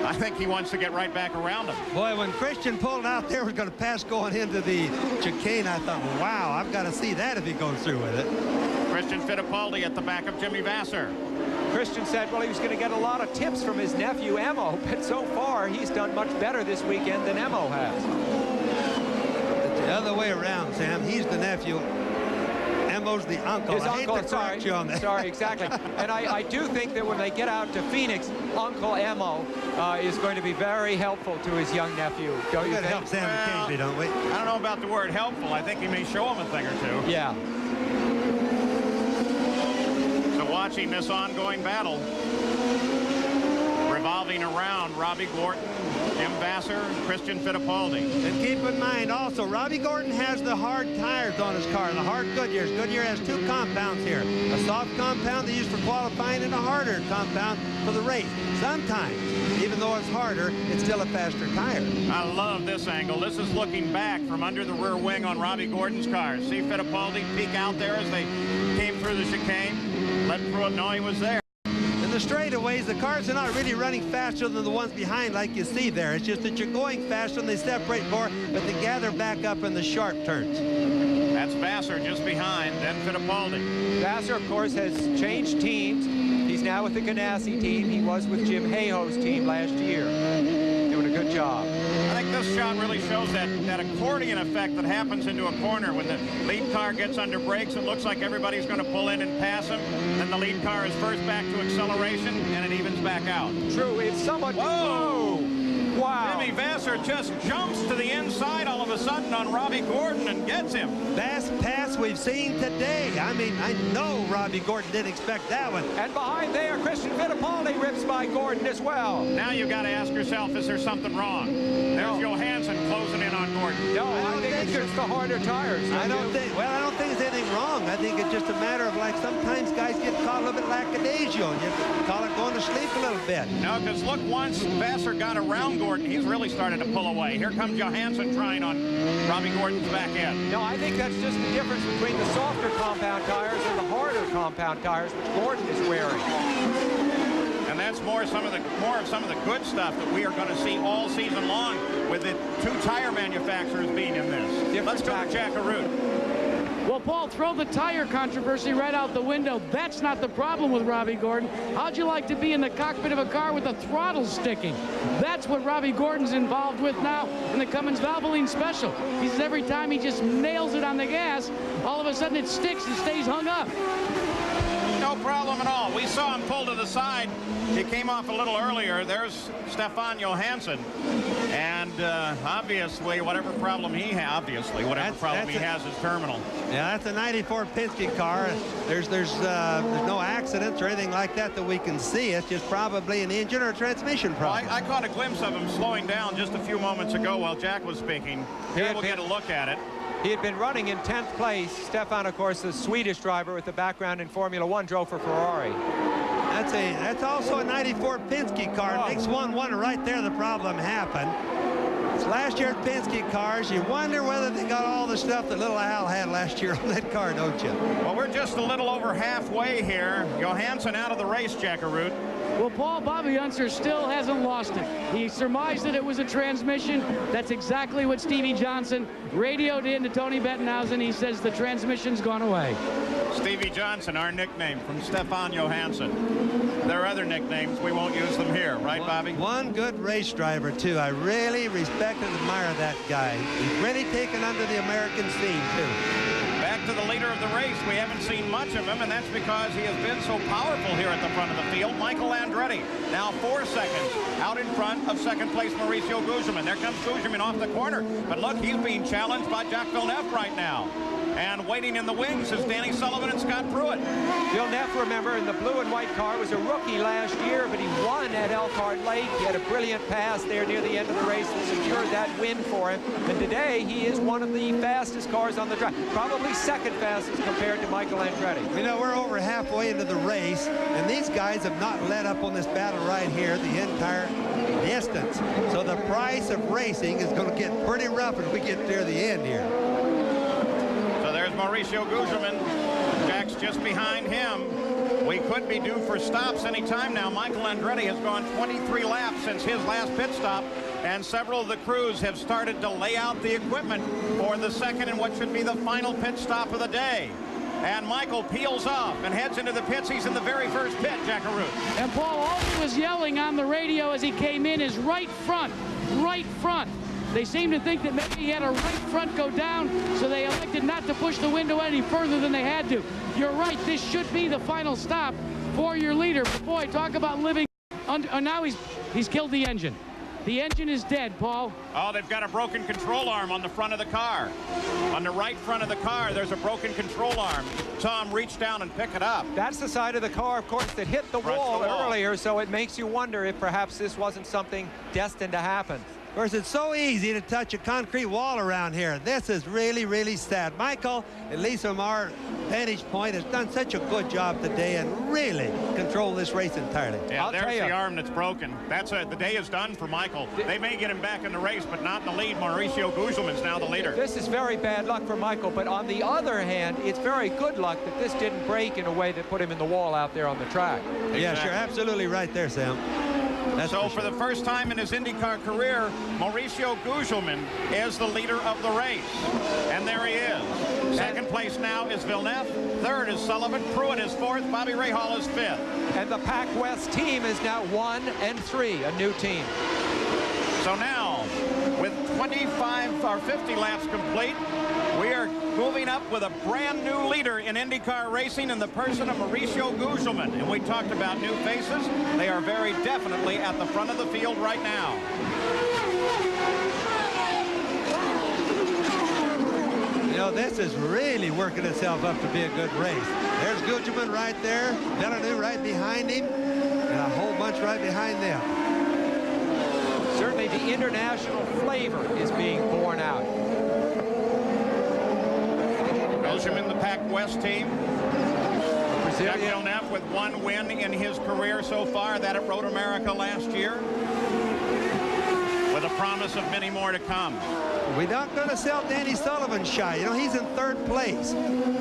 I think he wants to get right back around him.
Boy, when Christian pulled out there, was going to pass going into the chicane, I thought, wow, I've got to see that if he goes through with it.
Christian Fittipaldi at the back of Jimmy Vasser.
Christian said, well, he was going to get a lot of tips from his nephew, Emo, but so far, he's done much better this weekend than Emo has.
The other way around, Sam. He's the nephew. Emo's the uncle.
His uncle, sorry.
You on that.
Sorry, exactly. And I do think that when they get out to Phoenix, Uncle Emo is going to be very helpful to his young nephew. Don't you think?
Help Sam occasionally, don't we?
I don't know about the word helpful. I think he may show him a thing or 2.
Yeah.
So watching this ongoing battle, revolving around Robbie Gordon, Jim Vasser, Christian Fittipaldi.
And keep in mind also, Robbie Gordon has the hard tires on his car, the hard Goodyears. Goodyear has 2 compounds here. A soft compound they use for qualifying and a harder compound for the race. Sometimes, even though it's harder, it's still a faster tire.
I love this angle. This is looking back from under the rear wing on Robbie Gordon's car. See Fittipaldi peek out there as they came through the chicane. Let Pruitt know he was there.
In the straightaways, the cars are not really running faster than the ones behind like you see there. It's just that you're going faster and they separate more, but they gather back up in the sharp turns.
That's Vassar just behind, then Fittipaldi.
Vassar, of course, has changed teams. He's now with the Ganassi team. He was with Jim Hayhoe's team last year. Doing a good job.
I think this shot really shows that accordion effect that happens into a corner. When the lead car gets under brakes, it looks like everybody's going to pull in and pass him. Then the lead car is first back to acceleration, and it evens back out.
True, it's somewhat...
Whoa!
Wow.
Jimmy Vassar just jumps to the inside all of a sudden on Robbie Gordon and gets him.
Best pass we've seen today. I mean, I know Robbie Gordon didn't expect that one.
And behind there, Christian Fittipaldi rips by Gordon as well.
Now you've got to ask yourself, is there something wrong? There's Johansson closing in on Gordon.
No, I think it's just the harder tires.
I don't think there's anything wrong. I think it's just a matter of, like, sometimes guys get caught a little bit lackadaisical. You call it going to sleep a little bit.
No, because look, once Vassar got around Gordon, he's really started to pull away. Here comes Johansson trying on Robbie Gordon's back end.
No, I think that's just the difference between the softer compound tires and the harder compound tires, which Gordon is wearing.
And that's more of some of the good stuff that we are going to see all season long with the two tire manufacturers being in this. Let's go to Jack Arute.
Well, Paul, throw the tire controversy right out the window. That's not the problem with Robbie Gordon. How'd you like to be in the cockpit of a car with the throttle sticking? That's what Robbie Gordon's involved with now in the Cummins Valvoline Special. He says every time he just nails it on the gas, all of a sudden it sticks and stays hung up.
No problem at all. We saw him pull to the side. He came off a little earlier. There's Stefan Johansson. And obviously, whatever problem he has, he has is terminal.
Yeah, that's a 94 Penske car. There's no accidents or anything like that we can see. It's just probably an engine or a transmission problem.
Well, I caught a glimpse of him slowing down just a few moments ago while Jack was speaking. Here we'll get a look at it.
He had been running in 10th place. Stefan, of course, the Swedish driver with the background in Formula One, drove for Ferrari.
That's also a 94 Penske car. It makes one wonder right there the problem happened. It's last year's Penske cars. You wonder whether they got all the stuff that little Al had last year on that car, don't you?
Well, we're just a little over halfway here. Johansson out of the race, Jack Arute.
Well, Paul, Bobby Unser still hasn't lost it. He surmised that it was a transmission. That's exactly what Stevie Johnson radioed in to Tony Bettenhausen. He says the transmission's gone away.
Stevie Johnson, our nickname from Stefan Johansson. There are other nicknames. We won't use them here, right, Bobby?
One good race driver, too. I really respect and admire that guy. He's really taken under the American scene, too.
Back to the leader of the race. We haven't seen much of him, and that's because he has been so powerful here at the front of the field. Michael Andretti, now 4 seconds out in front of second place Mauricio Gugelmin. There comes Gugelmin off the corner, but look, he's being challenged by Jacques Villeneuve right now. And waiting in the wings is Danny Sullivan and Scott Pruitt.
Villeneuve, remember, in the blue and white car, was a rookie last year, but he won at Elkhart Lake. He had a brilliant pass there near the end of the race that secured that win for him. And today, he is one of the fastest cars on the track. Probably second fastest compared to Michael Andretti.
You know, we're over halfway into the race, and these guys have not let up on this battle right here the entire distance. So the price of racing is going to get pretty rough as we get near the end here.
There's Mauricio Gugelmin. Jack's just behind him. We could be due for stops any time now. Michael Andretti has gone 23 laps since his last pit stop, and several of the crews have started to lay out the equipment for the second and what should be the final pit stop of the day. And Michael peels off and heads into the pits. He's in the very first pit, Jack Arute.
And Paul, all he was yelling on the radio as he came in is right front, right front. They seem to think that maybe he had a right front go down, so they elected not to push the window any further than they had to. You're right, this should be the final stop for your leader. But boy, talk about living under, now he's killed the engine. The engine is dead, Paul.
Oh, they've got a broken control arm on the front of the car. On the right front of the car, there's a broken control arm. Tom, reach down and pick it up.
That's the side of the car, of course, that hit the wall earlier, so it makes you wonder if perhaps this wasn't something destined to happen.
Of course, it's so easy to touch a concrete wall around here. This is really, really sad. Michael, at least from our vantage point, has done such a good job today and really controlled this race entirely.
Yeah, there's the arm that's broken. The day is done for Michael. They may get him back in the race, but not in the lead. Mauricio Gugelmin's now the leader.
This is very bad luck for Michael, but on the other hand, it's very good luck that this didn't break in a way that put him in the wall out there on the track.
Exactly. Yes, you're absolutely right there, Sam.
So for the first time in his IndyCar career, Mauricio Gugelmin is the leader of the race. And there he is. Second place now is Villeneuve. Third is Sullivan. Pruitt is fourth. Bobby Rahal is fifth.
And the Pac West team is now 1 and 3, a new team.
So now, with 25 or 50 laps complete, we are moving up with a brand new leader in IndyCar racing in the person of Mauricio Gugelmin. And we talked about new faces. They are very definitely at the front of the field right now.
You know, this is really working itself up to be a good race. There's Gugelmin right there, Villeneuve right behind him, and a whole bunch right behind them.
Certainly the international flavor is being borne out.
Gugelmin, the Pac West team. Jack Villeneuve with 1 win in his career so far, that at Road America last year, with a promise of many more to come.
We're not going to sell Danny Sullivan shy. You know, he's in 3rd place.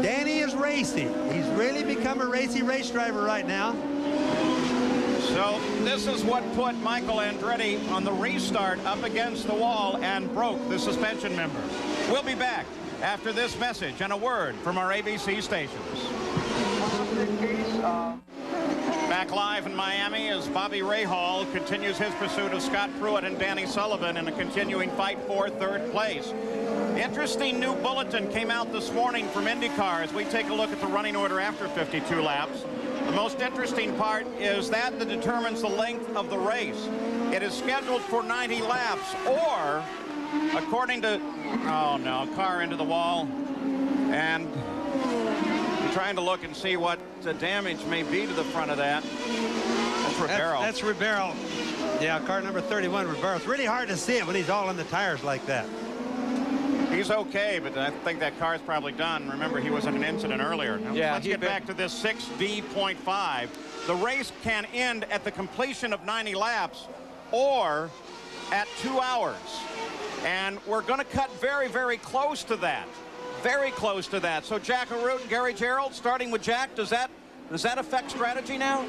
Danny is racing. He's really become a racy race driver right now.
So this is what put Michael Andretti on the restart up against the wall and broke the suspension member. We'll be back after this message and a word from our ABC stations. Back live in Miami as Bobby Rahal continues his pursuit of Scott Pruitt and Danny Sullivan in a continuing fight for 3rd place. Interesting new bulletin came out this morning from IndyCar as we take a look at the running order after 52 laps. The most interesting part is that determines the length of the race. It is scheduled for 90 laps, or, according to, oh no, car into the wall, and I'm trying to look and see what the damage may be to the front of that. That's Ribeiro.
That's Ribeiro. Yeah, car number 31, Ribeiro. It's really hard to see it when he's all in the tires like that.
He's okay, but I think that car's probably done. Remember, he was in an incident earlier. Now,
yeah,
let's get back to this 6D.5. The race can end at the completion of 90 laps or at 2 hours. And we're going to cut very, very close to that. Very close to that. So Jack Arute and Gary Gerald, starting with Jack, does that affect strategy now?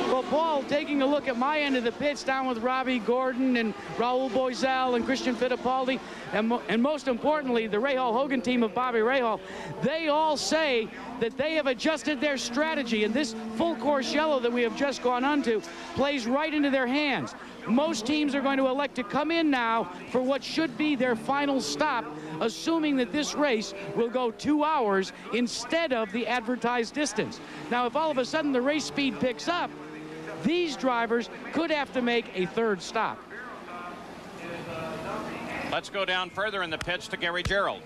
Well, Paul, taking a look at my end of the pits down with Robbie Gordon and Raul Boesel and Christian Fittipaldi, and most importantly, the Rahal Hogan team of Bobby Rahal, they all say that they have adjusted their strategy, and this full course yellow that we have just gone onto plays right into their hands. Most teams are going to elect to come in now for what should be their final stop, assuming that this race will go 2 hours instead of the advertised distance. Now, if all of a sudden the race speed picks up, these drivers could have to make a 3rd stop.
Let's go down further in the pits to Gary Gerald.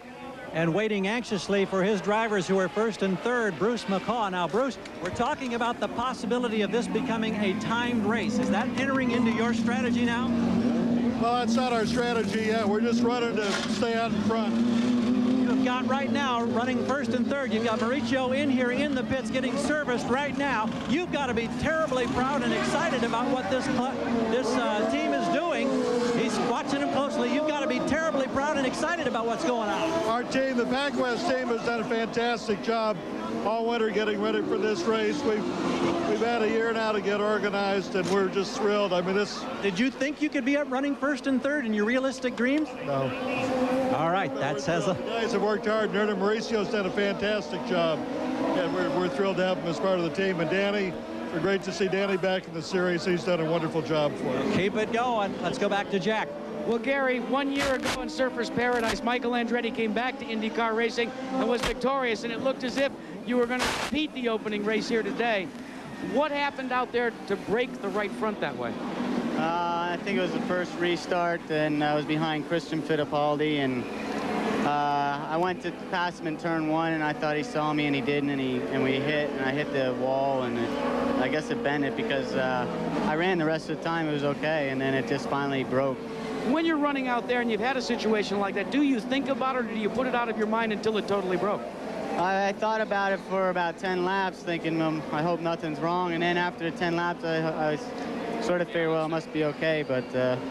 And waiting anxiously for his drivers who are 1st and 3rd, Bruce McCaw. Now, Bruce, we're talking about the possibility of this becoming a timed race. Is that entering into your strategy now?
Well, that's not our strategy yet. We're just running to stay out in front.
You've got right now running 1st and 3rd. You've got Mauricio in here in the pits getting serviced right now. You've got to be terribly proud and excited about what this team is doing. He's watching them closely. You've got to be terribly proud and excited about what's going on.
Our team, the Pac West team, has done a fantastic job all winter getting ready for this race. We've had a year now to get organized, and we're just thrilled. I mean, this.
Did you think you could be up running 1st and 3rd in your realistic dreams?
No.
All right, that says
the guys have worked hard. Nerda Mauricio's done a fantastic job, and we're thrilled to have him as part of the team. And Danny, we're great to see Danny back in the series. He's done a wonderful job for us.
Keep it going. Let's go back to Jack.
Well, Gary, 1 year ago in Surfers Paradise, Michael Andretti came back to IndyCar racing and was victorious, and it looked as if you were going to repeat the opening race here today. What happened out there to break the right front that way?
I think it was the first restart, and I was behind Christian Fittipaldi, and I went to pass him in turn 1, and I thought he saw me, and he didn't, and we hit, and I hit the wall, and I guess it bent it because I ran the rest of the time. It was okay, and then it just finally broke.
When you're running out there and you've had a situation like that, do you think about it, or do you put it out of your mind until it totally broke?
I thought about it for about 10 laps, thinking, I hope nothing's wrong. And then after the 10 laps, I sort of figured, well, it must be okay. But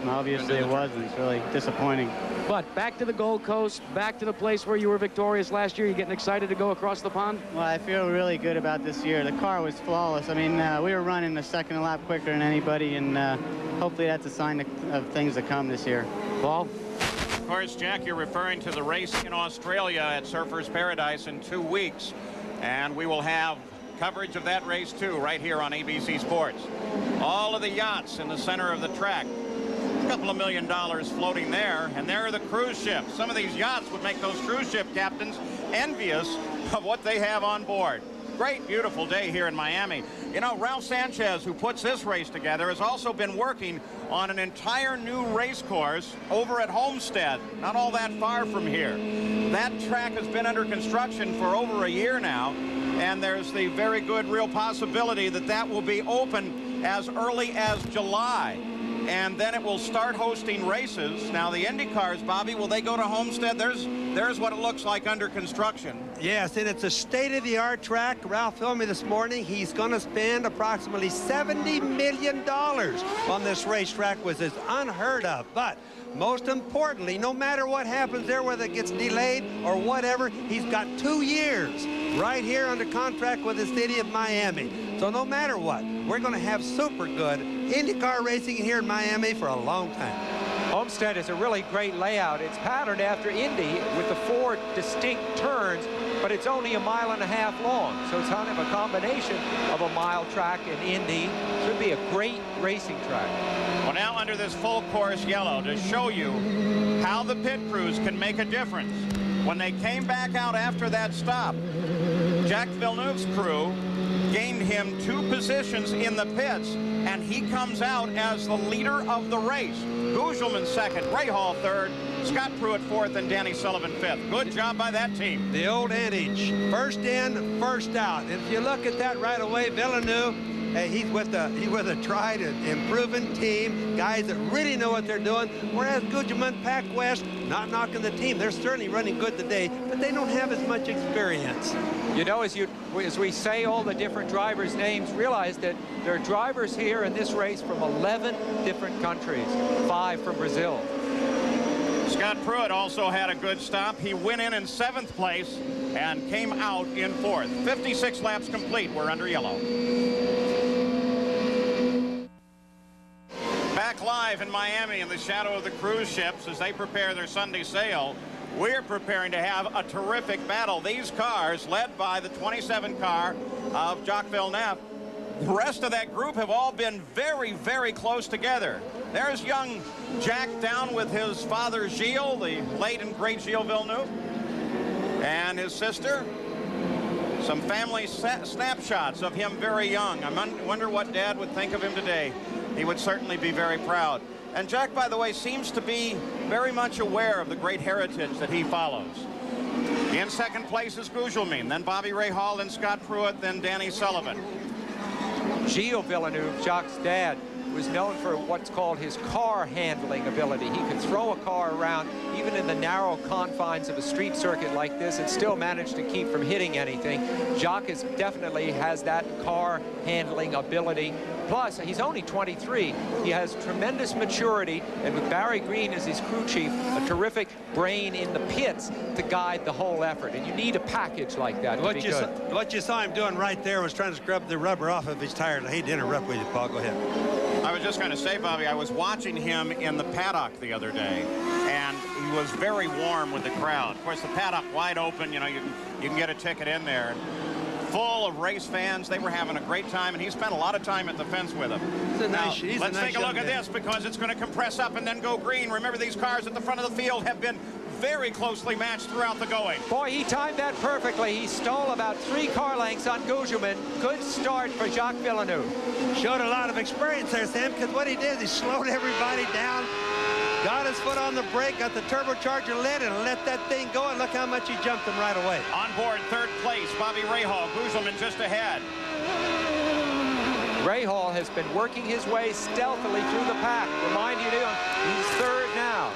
obviously it wasn't. It's really disappointing.
But back to the Gold Coast, back to the place where you were victorious last year. You getting excited to go across the pond?
Well, I feel really good about this year. The car was flawless. I mean, we were running a second a lap quicker than anybody, and hopefully that's a sign of things to come this year.
Paul?
Of course, Jack, you're referring to the race in Australia at Surfers Paradise in 2 weeks. And we will have coverage of that race, too, right here on ABC Sports. All of the yachts in the center of the track. A couple of $1 million floating there. And there are the cruise ships. Some of these yachts would make those cruise ship captains envious of what they have on board. Great, beautiful day here in Miami. You know, Ralph Sanchez, who puts this race together, has also been working on an entire new race course over at Homestead, not all that far from here. That track has been under construction for over a year now, and there's the very good real possibility that that will be open as early as July. And then it will start hosting races. Now, the Indy cars, Bobby, will they go to Homestead? There's what it looks like under construction.
Yes, and it's a state-of-the-art track. Ralph told me this morning he's going to spend approximately $70 million on this racetrack, which is unheard of. But most importantly, no matter what happens there, whether it gets delayed or whatever, he's got 2 years right here under contract with the city of Miami. So no matter what, we're going to have super good IndyCar racing here in Miami for a long time.
Homestead is a really great layout. It's patterned after Indy with the 4 distinct turns, but it's only 1.5 miles long. So it's kind of a combination of a mile track and Indy. Should be a great racing track.
Well, now under this full course yellow to show you how the pit crews can make a difference. When they came back out after that stop, Jack Villeneuve's crew gained him 2 positions in the pits, and he comes out as the leader of the race. Gugelman second, Rahal third, Scott Pruitt fourth, and Danny Sullivan fifth. Good job by that team.
The old adage, first in, first out. And if you look at that right away, Villeneuve, he's with a tried and improving team, guys that really know what they're doing. Whereas Gugelman, Pac West, not knocking the team. They're certainly running good today, but they don't have as much experience.
You know, as we say all the different drivers' names, realize that there are drivers here in this race from 11 different countries, 5 from Brazil.
Scott Pruitt also had a good stop. He went in 7th place and came out in 4th. 56 laps complete. We're under yellow. Back live in Miami in the shadow of the cruise ships as they prepare their Sunday sail. We're preparing to have a terrific battle. These cars, led by the 27 car of Jacques Villeneuve, the rest of that group have all been very, very close together. There's young Jack down with his father, Gilles, the late and great Gilles Villeneuve, and his sister. Some family snapshots of him very young. I wonder what Dad would think of him today. He would certainly be very proud. And Jack, by the way, seems to be very much aware of the great heritage that he follows. In 2nd place is Gugelmin, then Bobby Rahal, then Scott Pruitt, then Danny Sullivan.
Gilles Villeneuve, Jacques' dad, was known for what's called his car handling ability. He could throw a car around even in the narrow confines of a street circuit like this and still manage to keep from hitting anything. Jacques definitely has that car handling ability. Plus, he's only 23. He has tremendous maturity, and with Barry Green as his crew chief, a terrific brain in the pits to guide the whole effort. And you need a package like that to be good.
What you saw him doing right there was trying to scrub the rubber off of his tires. I hate to interrupt with you, Paul. Go ahead.
I was just going to say, Bobby, I was watching him in the paddock the other day, and he was very warm with the crowd. Of course, the paddock wide open, you know, you can get a ticket in there. Full of race fans. They were having a great time, and he spent a lot of time at the fence with them. Let's take a look at this, because it's going to compress up and then go green. Remember, these cars at the front of the field have been very closely matched throughout the going.
Boy, he timed that perfectly. He stole about 3 car lengths on Gugelmin. Good start for Jacques Villeneuve.
Showed a lot of experience there, Sam, because what he did, he slowed everybody down, got his foot on the brake, got the turbocharger lit, and let that thing go, and look how much he jumped him right away.
On board, 3rd place, Bobby Rahal. Gugelmin just ahead.
Rahal has been working his way stealthily through the pack. Remind you, he's 3rd now.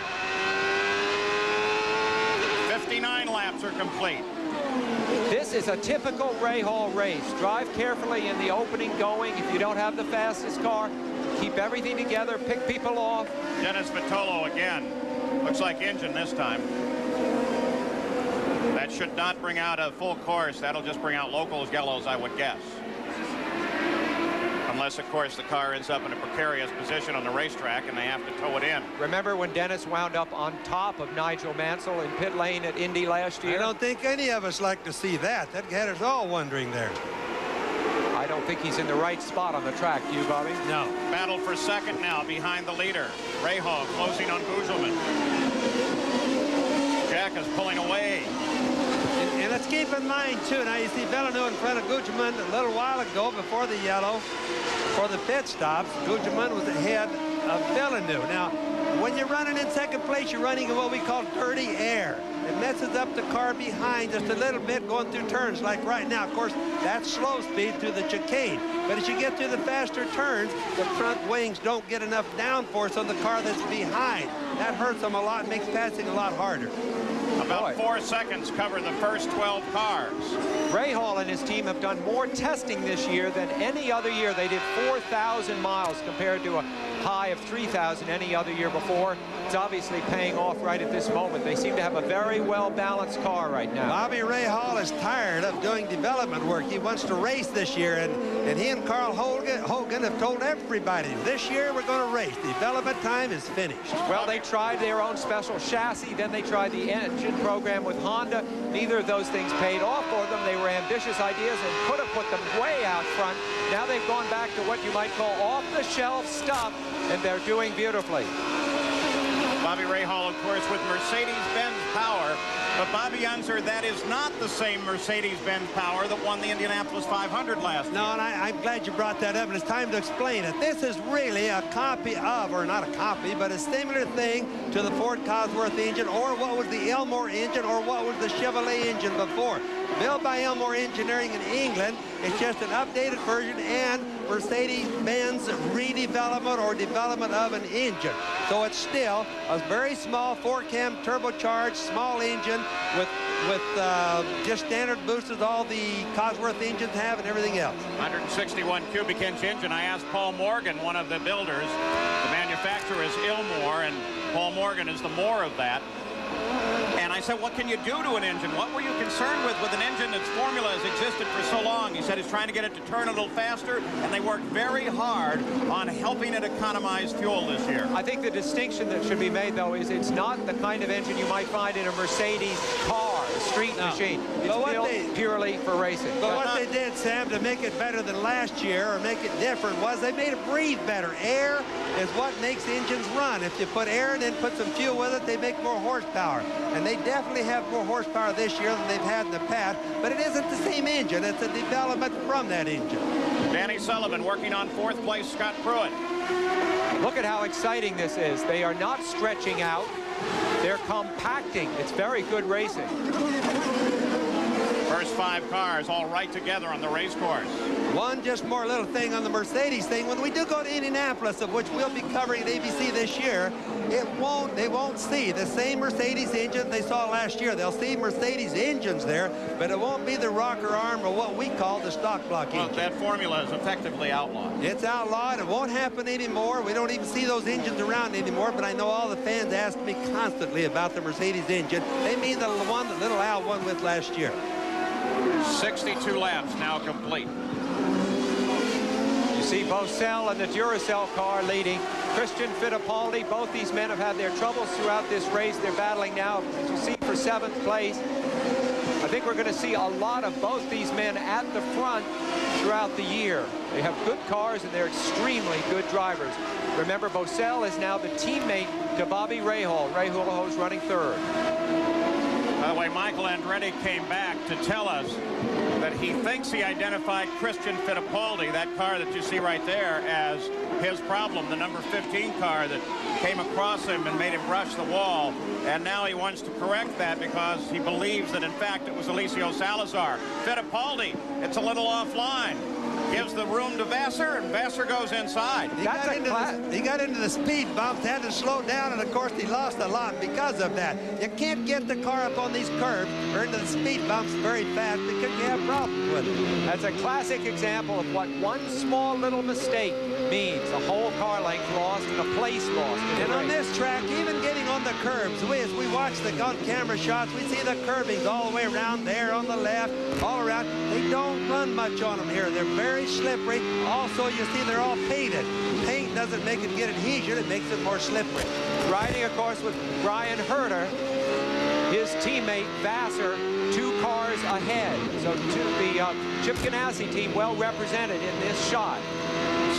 59 laps are complete.
This is a typical Rahal race. Drive carefully in the opening going. If you don't have the fastest car, keep everything together, pick people off.
Dennis Vitolo again. Looks like engine this time. That should not bring out a full course. That'll just bring out locals, yellows, I would guess. Unless, of course, the car ends up in a precarious position on the racetrack and they have to tow it in.
Remember when Dennis wound up on top of Nigel Mansell in pit lane at Indy last year?
I don't think any of us like to see that. That had us all wondering there.
I don't think he's in the right spot on the track. Do you, Bobby?
No.
Battle for second now behind the leader. Rahal closing on Bujelman. Jack is pulling away.
And let's keep in mind, too, now you see Villeneuve in front of Gugelmin a little while ago before the yellow, for the pit stops. Gugelmin was ahead of Villeneuve. Now, when you're running in second place, you're running in what we call dirty air. It messes up the car behind just a little bit going through turns like right now. Of course, that's slow speed through the chicane. But as you get through the faster turns, the front wings don't get enough downforce on the car that's behind. That hurts them a lot, makes passing a lot harder.
About 4 seconds cover the first 12 cars.
Rahal and his team have done more testing this year than any other year. They did 4,000 miles compared to a high of 3,000 any other year before. It's obviously paying off right at this moment. They seem to have a very well-balanced car right now.
Bobby Rahal is tired of doing development work. He wants to race this year, and he and Carl Hogan have told everybody, this year we're going to race. Development time is finished.
Well, they tried their own special chassis, then they tried the engine program with Honda. Neither of those things paid off for them. They were ambitious ideas and could have put them way out front. Now they've gone back to what you might call off-the-shelf stuff, and they're doing beautifully.
Bobby Rahal, of course, with Mercedes-Benz power. But Bobby Unser, that is not the same Mercedes-Benz power that won the Indianapolis 500 last year.
No, and I'm glad you brought that up, and it's time to explain it. This is really a copy of, or not a copy, but a similar thing to the Ford Cosworth engine, or what was the Elmore engine, or what was the Chevrolet engine before. Built by Elmore Engineering in England, it's just an updated version and Mercedes-Benz redevelopment or development of an engine. So it's still a very small 4-cam turbocharged small engine with just standard boosters, all the Cosworth engines have and everything else.
161 cubic inch engine. I asked Paul Morgan, one of the builders. The manufacturer is Ilmore, and Paul Morgan is the more of that. And I said, what can you do to an engine? What were you concerned with an engine that's formula has existed for so long? He said he's trying to get it to turn a little faster, and they worked very hard on helping it economize fuel this year.
I think the distinction that should be made, though, is it's not the kind of engine you might find in a Mercedes car, a street machine. It's built purely for racing.
But what they did, Sam, to make it better than last year, or make it different, was they made it breathe better. Air is what makes engines run. If you put air and then put some fuel with it, they make more horsepower. And they definitely have more horsepower this year than they've had in the past, but it isn't the same engine. It's a development from that engine.
Danny Sullivan working on 4th place, Scott Pruitt.
Look at how exciting this is. They are not stretching out. They're compacting. It's very good racing.
First 5 cars all right together on the race course.
One just more little thing on the Mercedes thing. When we do go to Indianapolis, of which we'll be covering at ABC this year, they won't see the same Mercedes engine they saw last year. They'll see Mercedes engines there, but it won't be the rocker arm or what we call the stock block engine.
That formula is effectively outlawed.
It's outlawed. It won't happen anymore. We don't even see those engines around anymore, but I know all the fans ask me constantly about the Mercedes engine. They mean the one that little Al won with last year.
62 laps now complete.
You see Bosell and the Duracell car leading. Christian Fittipaldi, both these men have had their troubles throughout this race. They're battling now, as you see, for 7th place. I think we're going to see a lot of both these men at the front throughout the year. They have good cars and they're extremely good drivers. Remember, Bosell is now the teammate to Bobby Rahal. Rahal is running 3rd.
By the way, Michael Andretti came back to tell us that he thinks he identified Christian Fittipaldi, that car that you see right there, as his problem, the number 15 car that came across him and made him brush the wall. And now he wants to correct that because he believes that, in fact, it was Eliseo Salazar. Fittipaldi, it's a little offline. Gives the room to Vassar, and Vassar goes inside.
He got into the speed bumps, had to slow down, and of course he lost a lot because of that. You can't get the car up on these curves or into the speed bumps very fast because you have problems with it.
That's a classic example of what one small little mistake means. A whole car length lost and a place lost.
And on this track, even getting on the curbs, as we watch the on-camera shots, we see the curvings all the way around there on the left, all around. They don't run much on them here. They're very slippery. Also, you see they're all painted. Paint doesn't make it get adhesion, it makes it more slippery.
Riding, of course, with Brian Herter, his teammate Vassar, 2 cars ahead. So the Chip Ganassi team well represented in this shot.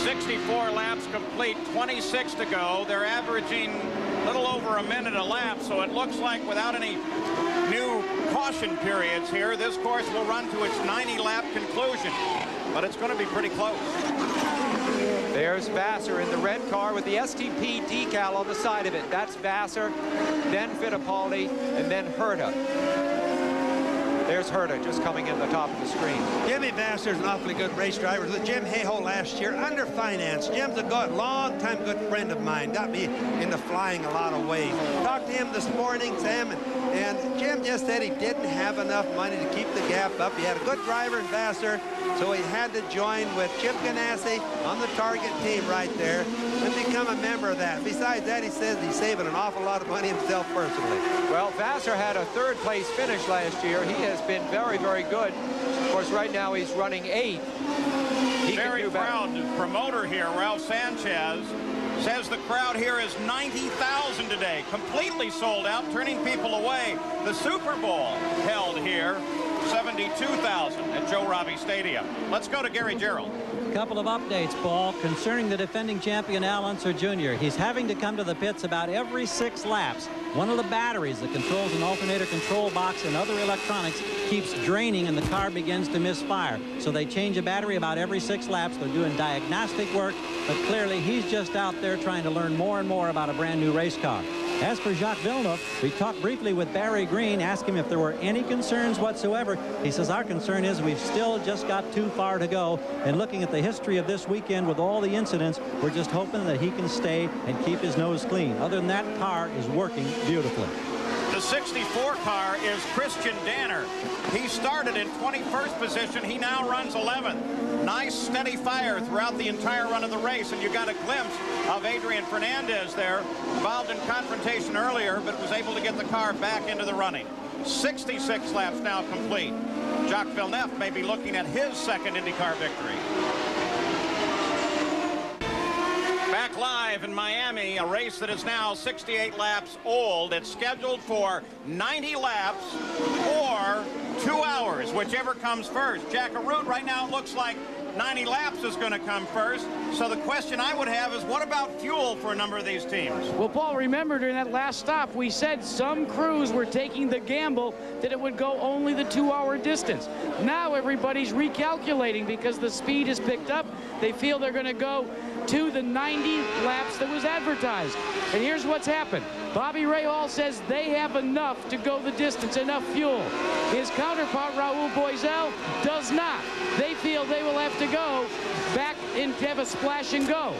64 laps complete, 26 to go. They're averaging a little over a minute a lap, so it looks like without any new caution periods here, this course will run to its 90-lap conclusion. But it's going to be pretty close.
There's Vassar in the red car with the STP decal on the side of it. That's Vassar, then Fittipaldi, and then Herta. There's Herta just coming in the top of the screen.
Jimmy Vassar's an awfully good race driver. With Jim Hayhoe last year, under finance. Jim's a long-time good friend of mine. Got me into flying a lot of ways. Talked to him this morning, Sam, and Jim just said he didn't have enough money to keep the gap up. He had a good driver in Vassar, so he had to join with Chip Ganassi on the target team right there and become a member of that. Besides that, he says he's saving an awful lot of money himself personally.
Well, Vassar had a 3rd place finish last year. He has been very, very good. Of course, right now he's running 8th.
Very proud promoter here, Ralph Sanchez, says the crowd here is 90,000 today, completely sold out, turning people away. The Super Bowl held here, 72,000 at Joe Robbie Stadium. Let's go to Gary Gerald.
A couple of updates, Paul, concerning the defending champion Al Unser Jr. He's having to come to the pits about every 6 laps. One of the batteries that controls an alternator control box and other electronics keeps draining and the car begins to misfire. So they change a battery about every 6 laps. They're doing diagnostic work, but clearly he's just out there trying to learn more and more about a brand new race car. As for Jacques Villeneuve, we talked briefly with Barry Green, asked him if there were any concerns whatsoever. He says our concern is we've still just got too far to go. And looking at the history of this weekend with all the incidents, we're just hoping that he can stay and keep his nose clean. Other than that, car is working beautifully.
The 64 car is Christian Danner. He started in 21st position. He now runs 11th. Nice steady fire throughout the entire run of the race, and you got a glimpse of Adrian Fernandez there, involved in confrontation earlier, but was able to get the car back into the running. 66 laps now complete. Jacques Villeneuve may be looking at his 2nd IndyCar victory. Back live in Miami, a race that is now 68 laps old. It's scheduled for 90 laps or 2 hours, whichever comes first. Jack Arute, right now it looks like 90 laps is going to come first. So the question I would have is, what about fuel for a number of these teams?
Well, Paul, remember during that last stop, we said some crews were taking the gamble that it would go only the 2-hour distance. Now everybody's recalculating because the speed is picked up. They feel they're going to go to the 90 laps that was advertised. And here's what's happened. Bobby Rahal says they have enough to go the distance, enough fuel. His counterpart, Raul Boisel, does not. They feel they will have to go back and have a splash and go.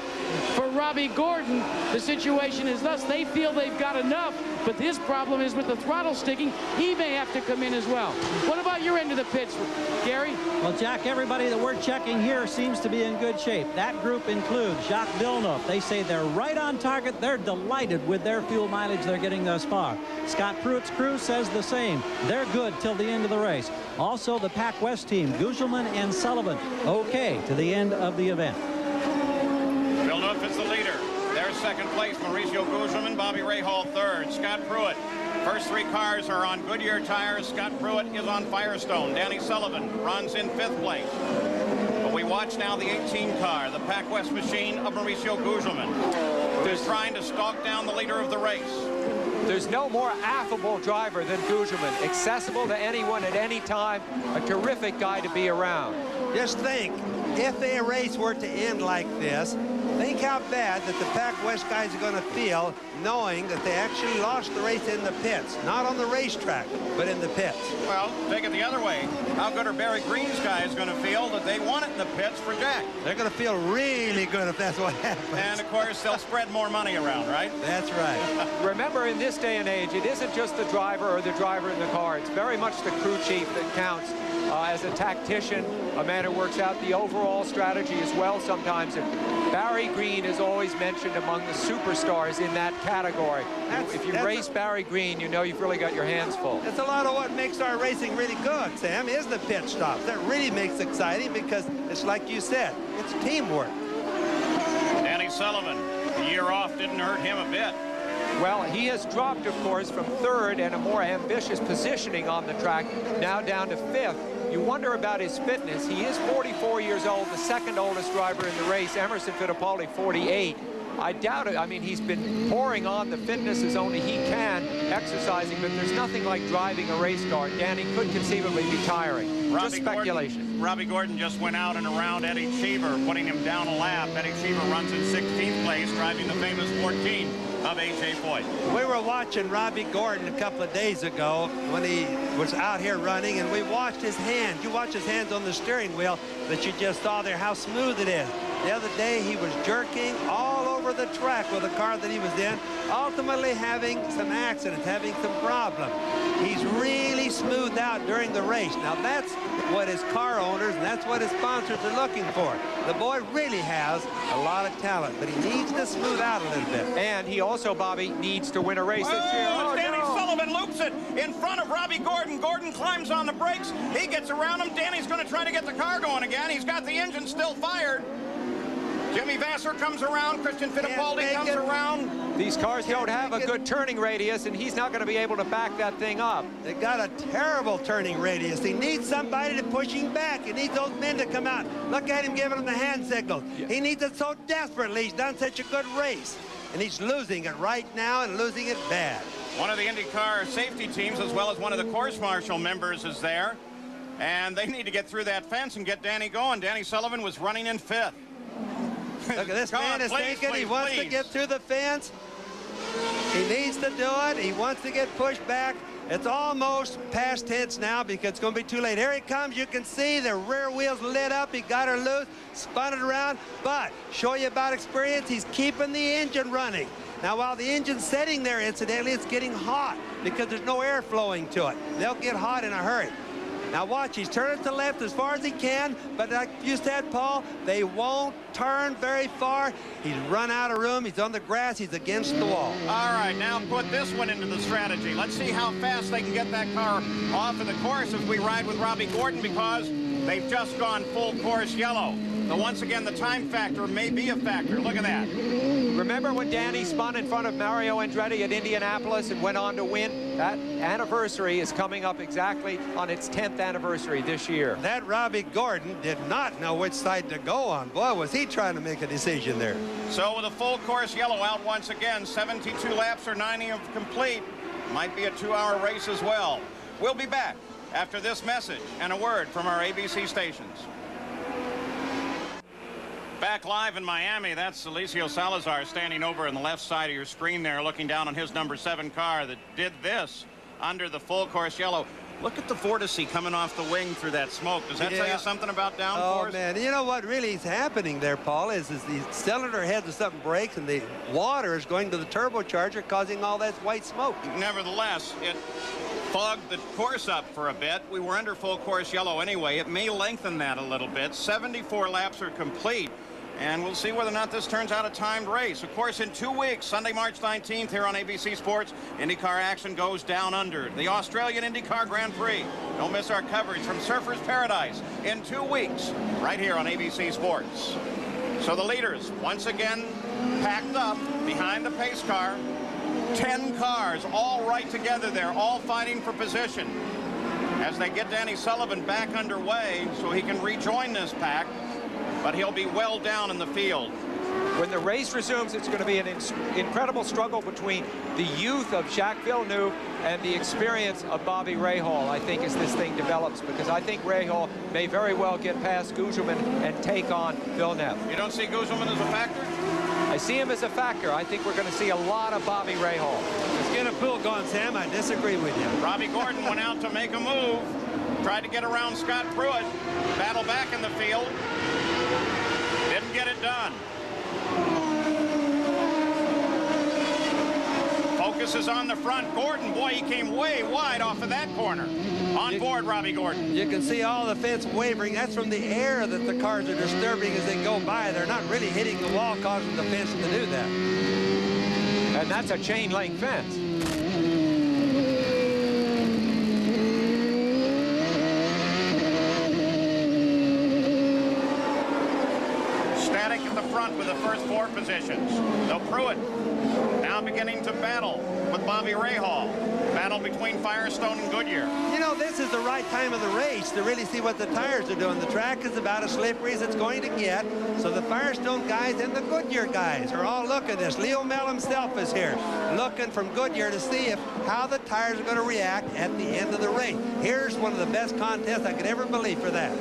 For Robbie Gordon, the situation is thus. They feel they've got enough, but his problem is with the throttle sticking. He may have to come in as well. What about your end of the pits, Gary?
Well, Jack, everybody that we're checking here seems to be in good shape. That group includes Jacques Villeneuve. They say they're right on target. They're delighted with their fuel mileage they're getting thus far. Scott Pruitt's crew says the same. They're good till the end of the race. Also, the Pac West team, Gugelman and Sullivan, okay to the end of the event.
Villeneuve is the leader. There's 2nd place, Mauricio Gugelman, Bobby Rahal 3rd. Scott Pruitt. First 3 cars are on Goodyear tires. Scott Pruitt is on Firestone. Danny Sullivan runs in 5th place. But we watch now the 18 car, the Pac West machine of Mauricio Gugelman, who's trying to stalk down the leader of the race.
There's no more affable driver than Gugelman, accessible to anyone at any time, a terrific guy to be around.
Just think, if a race were to end like this, think how bad that the Pac West guys are going to feel knowing that they actually lost the race in the pits. Not on the racetrack, but in the pits.
Well, take it the other way. How good are Barry Green's guys going to feel that they won it in the pits for Jack?
They're going to feel really good if that's what happens.
And, of course, they'll spread more money around, right?
That's right.
Remember, in this day and age, it isn't just the driver or the driver in the car. It's very much the crew chief that counts. As a tactician, a man who works out the overall strategy as well sometimes. Barry Green is always mentioned among the superstars in that category. If you race Barry Green, you know you've really got your hands full.
That's a lot of what makes our racing really good, Sam, is the pit stops. That really makes it exciting because it's like you said, it's teamwork.
Danny Sullivan, the year off didn't hurt him a bit.
Well, he has dropped, of course, from third and a more ambitious positioning on the track, now down to fifth. You wonder about his fitness. He is 44 years old, the second oldest driver in the race. Emerson Fittipaldi, 48. I doubt it. I mean, he's been pouring on the fitness as only he can, exercising, but there's nothing like driving a race car. Danny could conceivably be tiring. Just speculation.
Robbie Gordon just went out and around Eddie Cheever, putting him down a lap. Eddie Cheever runs in 16th place, driving the famous 14 of A.J. Foyt.
We were watching Robbie Gordon a couple of days ago when he was out here running, and we watched his hands. You watch his hands on the steering wheel that you just saw there, how smooth it is. The other day, he was jerking all over the track with the car that he was in, ultimately having some accidents, having some problems. He's really smoothed out during the race. Now, that's what his car owners and that's what his sponsors are looking for. The boy really has a lot of talent, but he needs to smooth out a little bit.
And he also, Bobby, needs to win a race this year.
Oh, Danny Sullivan loops it in front of Robbie Gordon. Gordon climbs on the brakes. He gets around him. Danny's going to try to get the car going again. He's got the engine still fired. Jimmy Vasser comes around. Christian Fittipaldi comes around.
These cars don't have a good turning radius, and he's not going to be able to back that thing up.
They got a terrible turning radius. He needs somebody to push him back. He needs those men to come out. Look at him giving him the hand signals. Yeah. He needs it so desperately. He's done such a good race. And he's losing it right now and losing it bad.
One of the IndyCar safety teams, as well as one of the course marshal members, is there. And they need to get through that fence and get Danny going. Danny Sullivan was running in fifth.
Look at this man is thinking he wants to get through the fence. He needs to do it. He wants to get pushed back. It's almost past tense now because it's going to be too late. Here he comes. You can see the rear wheels lit up. He got her loose, spun it around. But show you about experience, he's keeping the engine running. Now, while the engine's sitting there, incidentally, it's getting hot because there's no air flowing to it. They'll get hot in a hurry. Now watch, he's turning to the left as far as he can, but like you said, Paul, they won't turn very far. He's run out of room, he's on the grass, he's against the wall.
All right, now put this one into the strategy. Let's see how fast they can get that car off of the course as we ride with Robbie Gordon, because they've just gone full course yellow. So once again, the time factor may be a factor. Look at that.
Remember when Danny spun in front of Mario Andretti at Indianapolis and went on to win? That anniversary is coming up exactly on its 10th anniversary this year.
That Robbie Gordon did not know which side to go on. Boy, was he trying to make a decision there.
So with a full course yellow out once again, 72 laps or 90 of complete. Might be a 2-hour race as well. We'll be back after this message and a word from our ABC stations. Back live in Miami, that's Alicio Salazar standing over on the left side of your screen there, looking down on his number 7 car that did this under the full course yellow. Look at the vortice coming off the wing through that smoke. Does that tell you something about downforce?
Oh, man. You know what really is happening there, Paul, is the cylinder heads or something breaks and the water is going to the turbocharger, causing all that white smoke.
Nevertheless, it fogged the course up for a bit. We were under full course yellow anyway. It may lengthen that a little bit. 74 laps are complete. And we'll see whether or not this turns out a timed race. Of course, in 2 weeks, Sunday, March 19th, here on ABC Sports, IndyCar action goes down under. The Australian IndyCar Grand Prix. Don't miss our coverage from Surfers Paradise in 2 weeks, right here on ABC Sports. So the leaders, once again, packed up behind the pace car. 10 cars, all right together there, all fighting for position. As they get Danny Sullivan back underway so he can rejoin this pack. But he'll be well down in the field.
When the race resumes, it's going to be an incredible struggle between the youth of Jacques Villeneuve and the experience of Bobby Rahal, I think, as this thing develops, because I think Rahal may very well get past Guzman and take on Villeneuve.
You don't see Guzman as a factor?
I see him as a factor. I think we're going to see a lot of Bobby Rahal.
Let's get a pool going, Sam. I disagree with you.
Robbie Gordon went out to make a move, tried to get around Scott Pruitt, battle back in the field. Didn't get it done. Focus is on the front. Gordon, boy, he came way wide off of that corner. On board, Robbie Gordon.
You can see all the fence wavering. That's from the air that the cars are disturbing as they go by. They're not really hitting the wall, causing the fence to do that.
And that's a chain link fence.
Static at the front with the first 4 positions. So Pruitt now beginning to battle with Bobby Rahal. Battle between Firestone and Goodyear.
You know, this is the right time of the race to really see what the tires are doing. The track is about as slippery as it's going to get. So the Firestone guys and the Goodyear guys are all looking at this. Leo Mel himself is here, looking from Goodyear to see how the tires are going to react at the end of the race. Here's one of the best contests I could ever believe for that.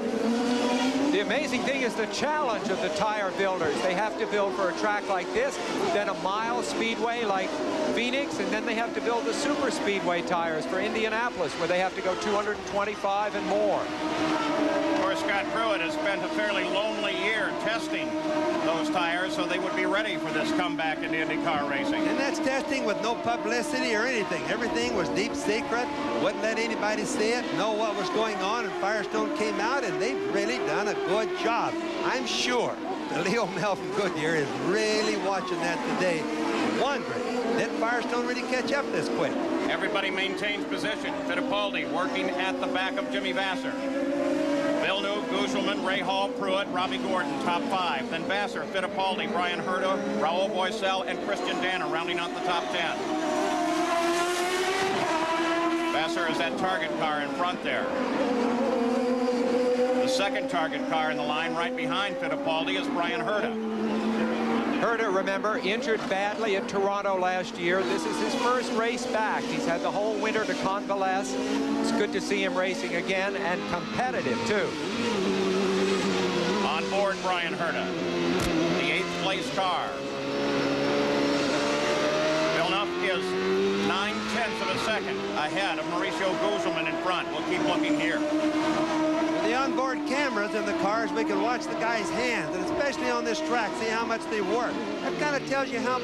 The amazing thing is the challenge of the tire builders. They have to build for a track like this, then a mile speedway like Phoenix, and then they have to build the super speedway tires for Indianapolis, where they have to go 225 and more.
Of course, Scott Pruitt has spent a fairly lonely year testing those tires so they would be ready for this comeback in IndyCar racing.
And that's testing with no publicity or anything. Everything was deep secret. Wouldn't let anybody see it, know what was going on, and Firestone came out, and they've really done a good job. I'm sure that Leo Mel from Goodyear is really watching that today, wondering, did Firestone really catch up this quick?
Everybody maintains position. Fittipaldi working at the back of Jimmy Vasser. Villeneuve, Gugelman, Rahal, Pruitt, Robbie Gordon, top 5. Then Vasser, Fittipaldi, Brian Herta, Raul Boisel, and Christian Danner rounding out the top 10. Vasser is that target car in front there. The second target car in the line right behind Fittipaldi is Brian Herta.
Herta, remember, injured badly at Toronto last year. This is his first race back. He's had the whole winter to convalesce. It's good to see him racing again, and competitive, too.
On board, Brian Herta, the 8th place car. Villeneuve is 9/10 of a second ahead of Mauricio Gugelman in front. We'll keep looking here.
The onboard cameras in the cars, we can watch the guys' hands, and especially on this track, see how much they work. That kind of tells you how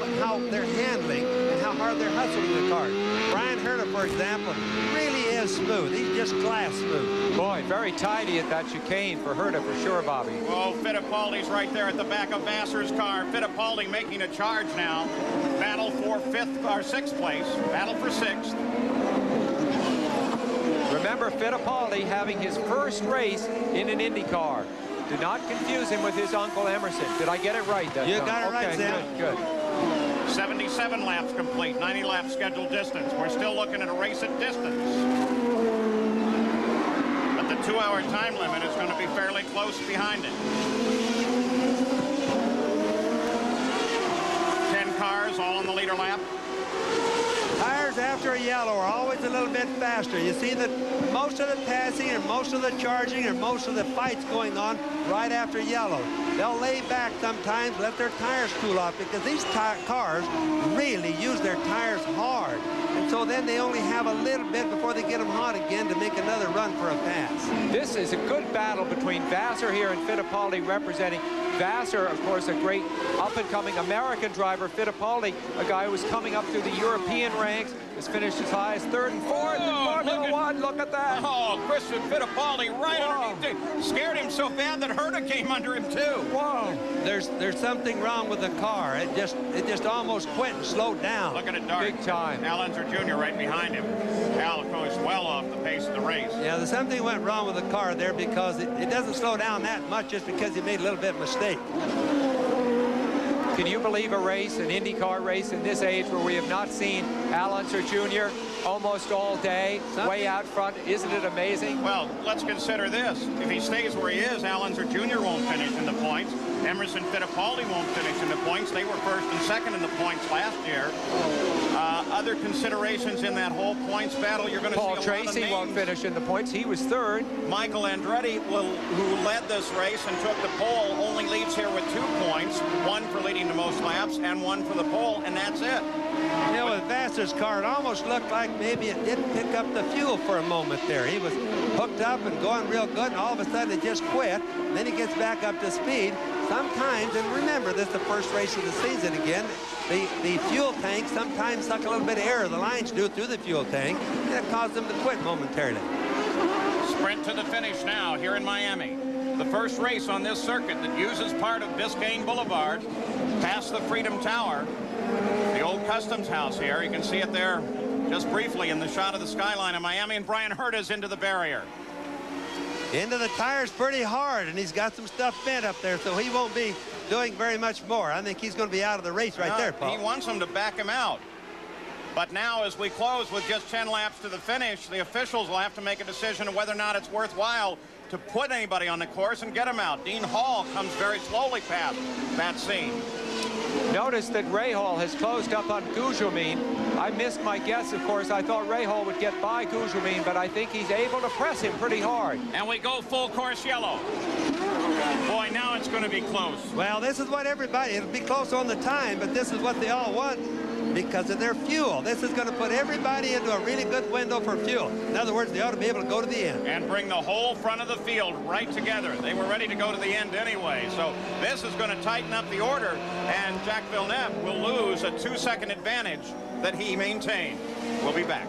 they're handling and how hard they're hustling the cars. Brian Herta, for example, really is smooth. He's just glass smooth.
Boy, very tidy at that chicane for Herta, for sure, Bobby.
Oh, Fittipaldi's right there at the back of Vasser's car. Fittipaldi making a charge now. Battle for 5th or 6th place. Battle for 6th.
Remember, Fittipaldi having his first race in an Indy car. Do not confuse him with his uncle Emerson. Did I get it right?
You got it right, Sam.
Good.
77 laps complete, 90 laps scheduled distance. We're still looking at a race at distance. But the 2-hour time limit is going to be fairly close behind it. 10 cars all on the leader lap.
Tires after a yellow are always a little bit faster. You see that most of the passing and most of the charging and most of the fights going on right after yellow. They'll lay back sometimes, let their tires cool off, because these cars really use their tires hard. And so then they only have a little bit before they get them hot again to make another run for a pass.
This is a good battle between Vasser here and Fittipaldi, representing Vasser, of course, a great up-and-coming American driver. Fittipaldi, a guy who was coming up through the European ranks, has finished as high as 3rd and 4th in Formula One. Look at that.
Oh, Christian Fittipaldi right underneath it. Scared him so bad that Herta came under him, too.
Whoa.
There's something wrong with the car. It just almost quit and slowed down.
Look at it dart.
Big time.
Al Unser Jr. right behind him. Al goes well off the pace of the race.
Yeah, there's something went wrong with the car there, because it doesn't slow down that much just because he made a little bit of mistake.
Can you believe a race, an IndyCar race in this age, where we have not seen Al Unser Jr. almost all day, way out front? Isn't it amazing?
Well, let's consider this. If he stays where he is, Al Unser Jr. won't finish in the points. Emerson Fittipaldi won't finish in the points. They were 1st and 2nd in the points last year. Other considerations in that whole points battle, you're going to see a lot of names.
Paul Tracy won't finish in the points. He was 3rd.
Michael Andretti, who led this race and took the pole, only leads here with 2 points, 1 for leading the most laps and 1 for the pole, and that's it.
You know, with Vasser's car, it almost looked like maybe it didn't pick up the fuel for a moment there. He was hooked up and going real good, and all of a sudden it just quit. Then he gets back up to speed. Sometimes, and remember, this is the first race of the season again, the fuel tank sometimes suck a little bit of air, the lines do, through the fuel tank, and it caused them to quit momentarily.
Sprint to the finish now here in Miami. The first race on this circuit that uses part of Biscayne Boulevard past the Freedom Tower, the old customs house here. You can see it there just briefly in the shot of the skyline of Miami, and Brian Herta's into the barrier.
Into the tires pretty hard, and he's got some stuff bent up there, so he won't be doing very much more. I think he's going to be out of the race right there, Paul.
He wants him to back him out. But now, as we close with just 10 laps to the finish, the officials will have to make a decision of whether or not it's worthwhile to put anybody on the course and get him out. Dean Hall comes very slowly past that scene.
Notice that Rahal has closed up on Gugelmin. I missed my guess, of course. I thought Rahal would get by Gugelmin, but I think he's able to press him pretty hard.
And we go full course yellow. Boy, now it's going to be close.
Well, this is what everybody, it'll be close on the time, but this is what they all want because of their fuel. This is going to put everybody into a really good window for fuel. In other words, they ought to be able to go to the end.
And bring the whole front of the field right together. They were ready to go to the end anyway. So this is going to tighten up the order, and Jacques Villeneuve will lose a 2-second advantage that he maintained. We'll be back.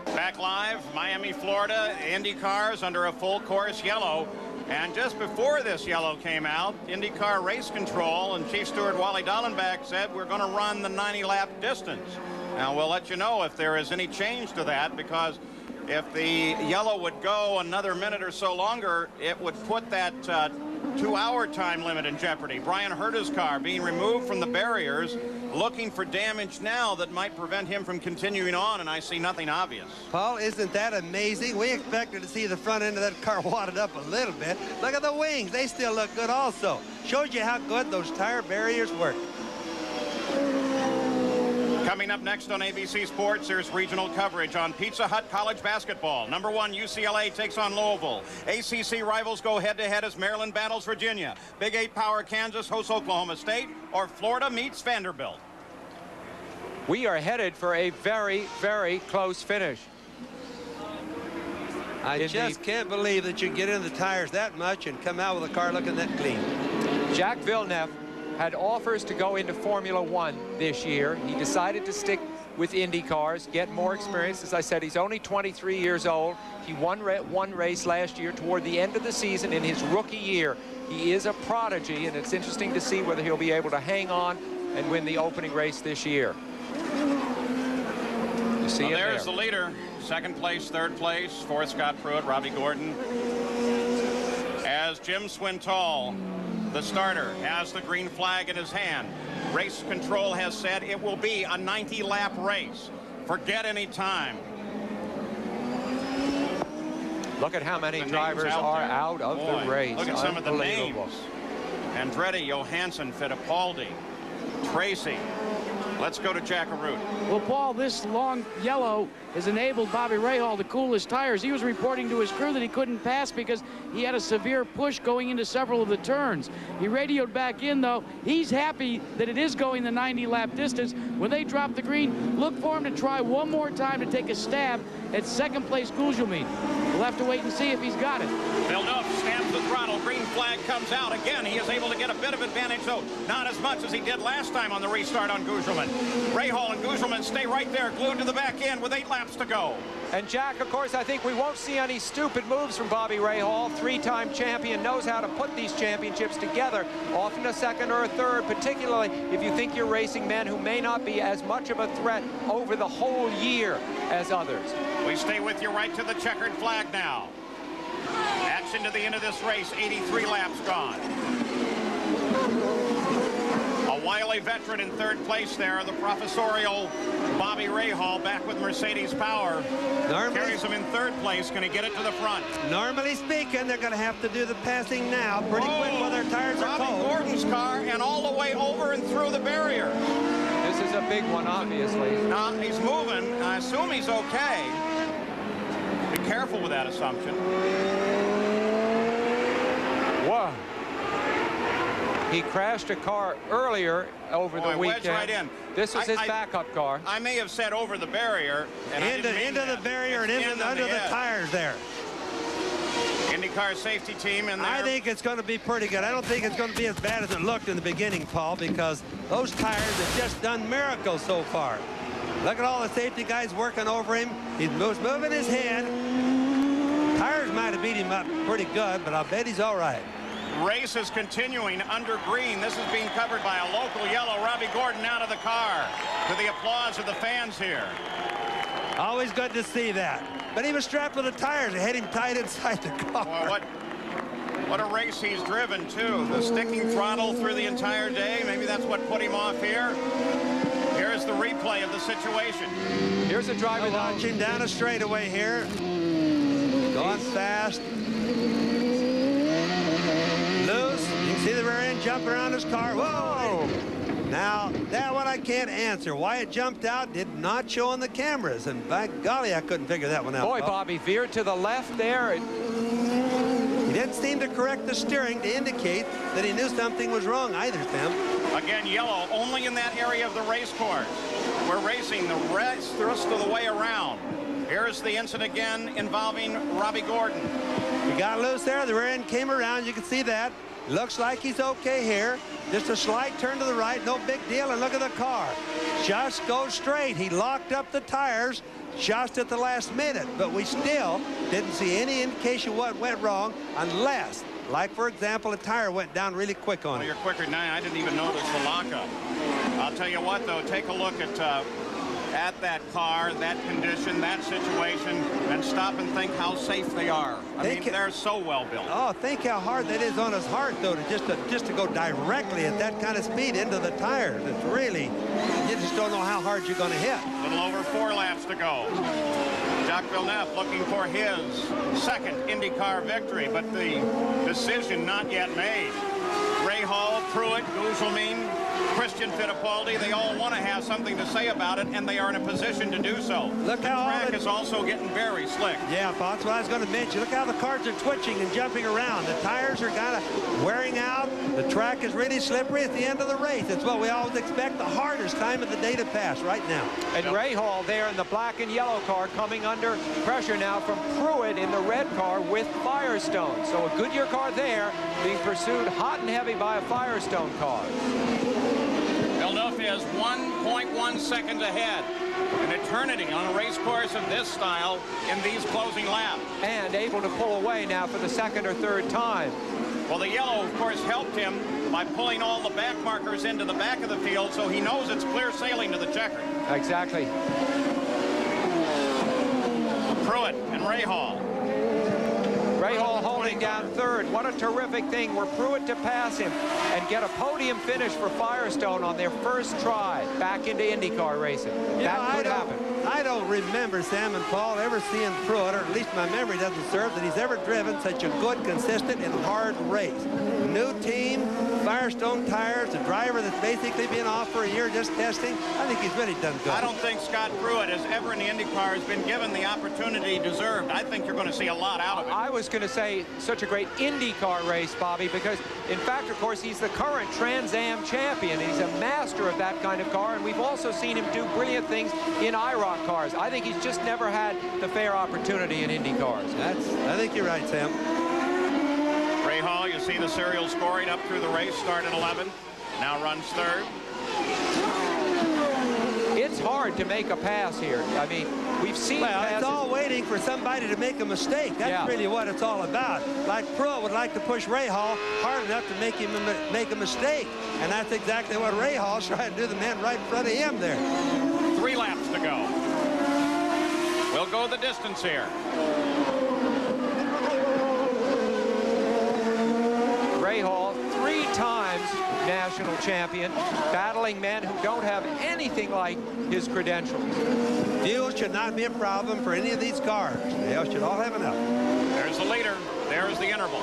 Back live, Miami, Florida, Indy cars under a full course yellow. And just before this yellow came out, IndyCar Race Control and Chief Steward Wally Dallenbach said we're going to run the 90-lap distance. Now, we'll let you know if there is any change to that, because if the yellow would go another minute or so longer, it would put that 2-hour time limit in jeopardy. Brian Herta's car being removed from the barriers, looking for damage now that might prevent him from continuing on, and I see nothing obvious.
Paul, isn't that amazing? We expected to see the front end of that car wadded up a little bit. Look at the wings. They still look good also. Shows you how good those tire barriers work.
Coming up next on ABC Sports, there's regional coverage on Pizza Hut College basketball. Number 1, UCLA takes on Louisville. ACC rivals go head-to-head as Maryland battles Virginia. Big 8 power Kansas hosts Oklahoma State, or Florida meets Vanderbilt.
We are headed for a very, very close finish.
I just can't believe that you get in the tires that much and come out with a car looking that clean.
Jacques Villeneuve had offers to go into Formula One this year. He decided to stick with Indy cars, get more experience. As I said, he's only 23 years old. He won one race last year toward the end of the season in his rookie year. He is a prodigy, and it's interesting to see whether he'll be able to hang on and win the opening race this year. You see it
there's
there.
The leader. Second place, third place, fourth Scott Pruitt, Robbie Gordon. As Jim Swintal, the starter, has the green flag in his hand. Race Control has said it will be a 90-lap race. Forget any time.
Look at how many drivers are out of the race.
Look at some of the names. Andretti, Johansson, Fittipaldi, Tracy. Let's go to Jack Arute.
Well, Paul, this long yellow has enabled Bobby Rahal to cool his tires. He was reporting to his crew that he couldn't pass because he had a severe push going into several of the turns. He radioed back in, though. He's happy that it is going the 90-lap distance. When they drop the green, look for him to try one more time to take a stab at second-place Gugelmin. We'll have to wait and see if he's got it.
Villeneuve stamps the throttle. Green flag comes out. Again, he is able to get a bit of advantage, though not as much as he did last time on the restart on Gugelmin. Rahal and Gugelmin stay right there, glued to the back end with 8 laps to go.
And Jack, of course, I think we won't see any stupid moves from Bobby Rahal. 3-time champion, knows how to put these championships together, often a second or a third, particularly if you think you're racing men who may not be as much of a threat over the whole year as others.
We stay with you right to the checkered flag now. Action to the end of this race, 83 laps gone. A wily veteran in third place there, the professorial Bobby Rahal, back with Mercedes power. Carries him in third place. Can he get it to the front?
Normally speaking, they're going to have to do the passing now pretty quick while their tires are cold.
Robbie Gordon's car, and all the way over and through the barrier.
This is a big one, obviously.
Now, he's moving. I assume he's okay. Be careful with that assumption.
Whoa. He crashed a car earlier over the weekend.
Right in.
This was his backup car.
I may have said over the barrier. And
into the barrier and under the tires there.
IndyCar safety team in there.
I think it's going to be pretty good. I don't think it's going to be as bad as it looked in the beginning, Paul, because those tires have just done miracles so far. Look at all the safety guys working over him. He's moving his head. Tires might have beat him up pretty good, but I'll bet he's all right.
Race is continuing under green. This is being covered by a local yellow. Robbie Gordon out of the car to the applause of the fans here.
Always good to see that. But he was strapped with the tires. They had him tied inside the car.
Well, what a race he's driven, too. The sticking throttle through the entire day. Maybe that's what put him off here. Here's the replay of the situation.
Here's a driver
launching down a straightaway here. Going fast. Loose. You can see the rear end jumping around his car. Whoa! Now, that one I can't answer. Why it jumped out did not show on the cameras. And by golly, I couldn't figure that one out.
Boy, Bobby veered to the left there.
He didn't seem to correct the steering to indicate that he knew something was wrong either, Sam.
Again, yellow only in that area of the race course. We're racing the rest of the way around. Here's the incident again involving Robbie Gordon.
He got loose there. The rear end came around. You can see that. Looks like he's okay here. Just a slight turn to the right. No big deal. And look at the car. Just goes straight. He locked up the tires just at the last minute. But we still didn't see any indication what went wrong unless, like, for example, a tire went down really quick on it.
You're quicker than I didn't even notice the lockup. I'll tell you what, though. Take a look at that car, that condition, that situation, and stop and think how safe they are. I mean, they're so well built.
Oh, think how hard that is on his heart, though, to just to go directly at that kind of speed into the tires. It's really, you just don't know how hard you're going to hit.
A little over 4 laps to go. Jacques Villeneuve looking for his second IndyCar victory, but the decision not yet made. Rahal, Pruitt, Gugelmin, Christian Fittipaldi, they all want to have something to say about it, and they are in a position to do so.
Look
the
how
track is also getting very slick.
Yeah, that's what I was going to mention. Look how the cars are twitching and jumping around. The tires are kind of wearing out. The track is really slippery at the end of the race. It's what we always expect, the hardest time of the day to pass right now.
And Rahal there in the black and yellow car coming under pressure now from Pruitt in the red car with Firestone. So a Goodyear car there being pursued hot and heavy by a Firestone car.
Villeneuve is 1.1 seconds ahead. An eternity on a race course of this style in these closing laps.
And able to pull away now for the second or third time.
Well, the yellow, of course, helped him by pulling all the back markers into the back of the field, so he knows it's clear sailing to the checker.
Exactly.
Pruitt and Rahal.
Rahal holding down third. What a terrific thing for Pruitt to pass him and get a podium finish for Firestone on their first try back into IndyCar racing. That could happen.
I don't remember, Sam and Paul, ever seeing Pruitt, or at least my memory doesn't serve, that he's ever driven such a good, consistent, and hard race. New team, Firestone tires, a driver that's basically been off for a year just testing. I think he's really done good.
I don't think Scott Pruitt has ever in the IndyCar has been given the opportunity deserved. I think you're going to see a lot out of it.
I was going to say such a great IndyCar race, Bobby, because in fact, of course, he's the current Trans Am champion. He's a master of that kind of car, and we've also seen him do brilliant things in IROC cars. I think he's just never had the fair opportunity in Indy cars.
I think you're right, Sam.
Rahal, you see the serial scoring up through the race, started 11, now runs third.
It's hard to make a pass here. I mean, we've seen passes.
It's all waiting for somebody to make a mistake. That's really what it's all about. Like Pruitt would like to push Rahal hard enough to make him make a mistake. And that's exactly what Rahal's trying to do, the man right in front of him there.
3 laps to go. We'll go the distance here.
Rahal, 3 times national champion, battling men who don't have anything like his credentials.
Fuel should not be a problem for any of these cars. They should all have enough.
There's the leader. There's the interval.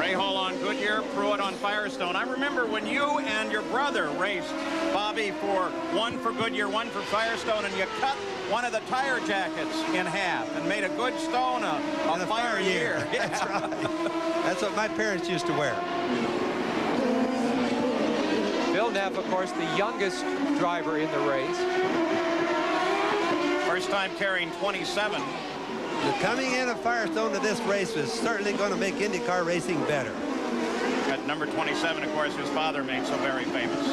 Rahal on Goodyear, Pruitt on Firestone. I remember when you and your brother raced, Bobby, for one for Goodyear, one for Firestone, and you cut one of the tire jackets in half and made a good stone a fire year.
Yeah. That's right. That's what my parents used to wear.
Villeneuve, of course, the youngest driver in the race.
First time carrying 27.
The coming in of Firestone to this race is certainly going to make IndyCar racing better.
At number 27, of course, his father made so very famous.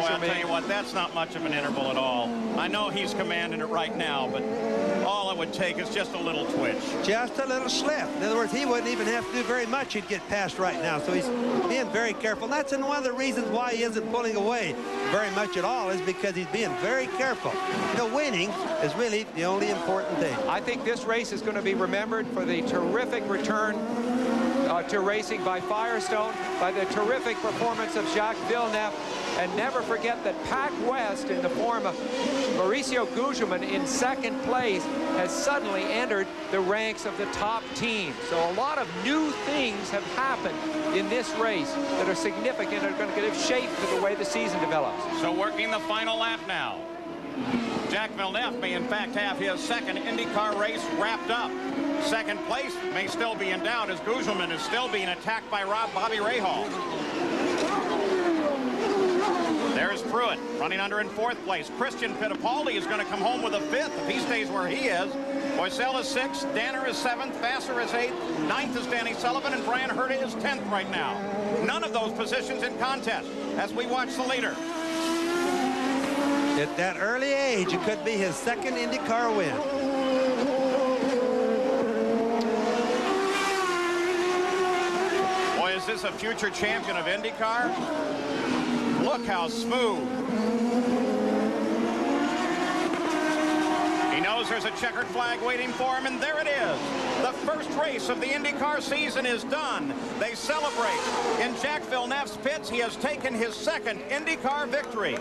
Boy, I'll
Gugelmin.
tell you what, that's not much of an interval at all. I know he's commanding it right now, but all it would take is just a little twitch.
Just a little slip. In other words, he wouldn't even have to do very much. He'd get past right now. So he's being very careful. And that's one of the reasons why he isn't pulling away very much at all, is because he's being very careful. You know, winning is really the only important thing.
I think this race is going to be remembered for the terrific return to racing by Firestone, by the terrific performance of Jacques Villeneuve, and never forget that Pac West, in the form of Mauricio Gugelmin in second place, has suddenly entered the ranks of the top team. So a lot of new things have happened in this race that are significant and are going to give shape to the way the season develops.
So working the final lap now. Jacques Villeneuve may in fact have his second IndyCar race wrapped up. Second place may still be in doubt as Gugelmin is still being attacked by Bobby Rahal. There's Pruitt running under in fourth place. Christian Fittipaldi is going to come home with a fifth if he stays where he is. Boycell is sixth, Danner is seventh, Vassar is eighth, ninth is Danny Sullivan, and Brian Herta is 10th right now. None of those positions in contest as we watch the leader.
At that early age, it could be his second IndyCar win.
Boy, is this a future champion of IndyCar? Look how smooth. He knows there's a checkered flag waiting for him, and there it is. The first race of the IndyCar season is done. They celebrate. In Jacques Villeneuve's pits, he has taken his second IndyCar victory.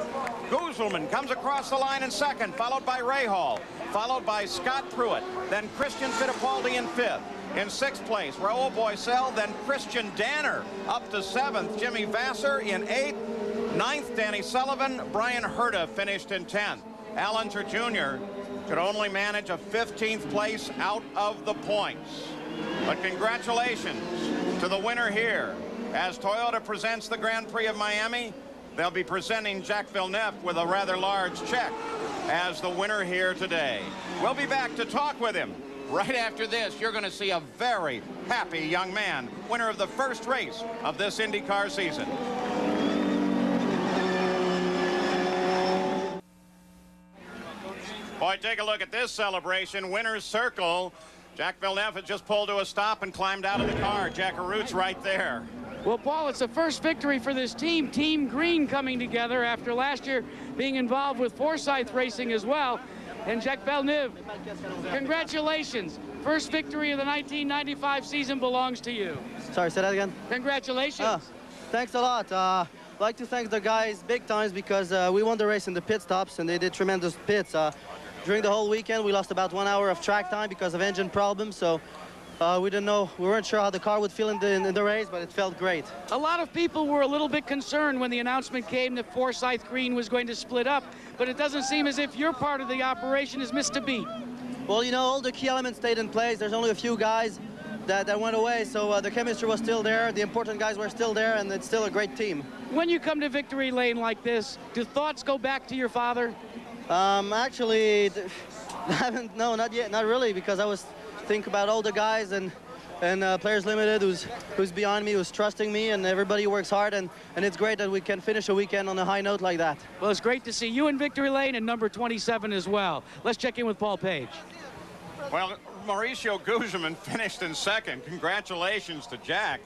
Gugelmin comes across the line in second, followed by Rahal, followed by Scott Pruitt, then Christian Fittipaldi in fifth. In sixth place, Raoul Boycell, then Christian Danner up to seventh. Jimmy Vassar in eighth. Ninth, Danny Sullivan. Brian Herta finished in 10th. Al Unser Jr. could only manage a 15th place out of the points. But congratulations to the winner here. As Toyota presents the Grand Prix of Miami, they'll be presenting Jacques Villeneuve with a rather large check as the winner here today. We'll be back to talk with him. Right after this, you're going to see a very happy young man, winner of the first race of this IndyCar season. Boy, take a look at this celebration. Winner's circle. Jacques Villeneuve had just pulled to a stop and climbed out of the car. Jack Arut's right there.
Well, Paul, it's the first victory for this team. Team Green coming together after last year being involved with Forsyth Racing as well. And Jacques Villeneuve, congratulations. First victory of the 1995 season belongs to you.
Sorry, say that again?
Congratulations.
Thanks a lot. I'd like to thank the guys big times because we won the race in the pit stops and they did tremendous pits. During the whole weekend, we lost about 1 hour of track time because of engine problems. So we weren't sure how the car would feel in the race, but it felt great.
A lot of people were a little bit concerned when the announcement came that Forsyth Green was going to split up, but it doesn't seem as if your part of the operation is missed a beat.
Well, you know, all the key elements stayed in place. There's only a few guys that went away, so the chemistry was still there, the important guys were still there, and it's still a great team.
When you come to victory lane like this, do thoughts go back to your father?
Actually, no, not yet, not really, because I was thinking about all the guys and Players Limited who's behind me, who's trusting me, and everybody works hard, and it's great that we can finish a weekend on a high note like that.
Well, it's great to see you in victory lane and number 27 as well. Let's check in with Paul Page.
Well, Mauricio Gugelmin finished in second. Congratulations to Jack.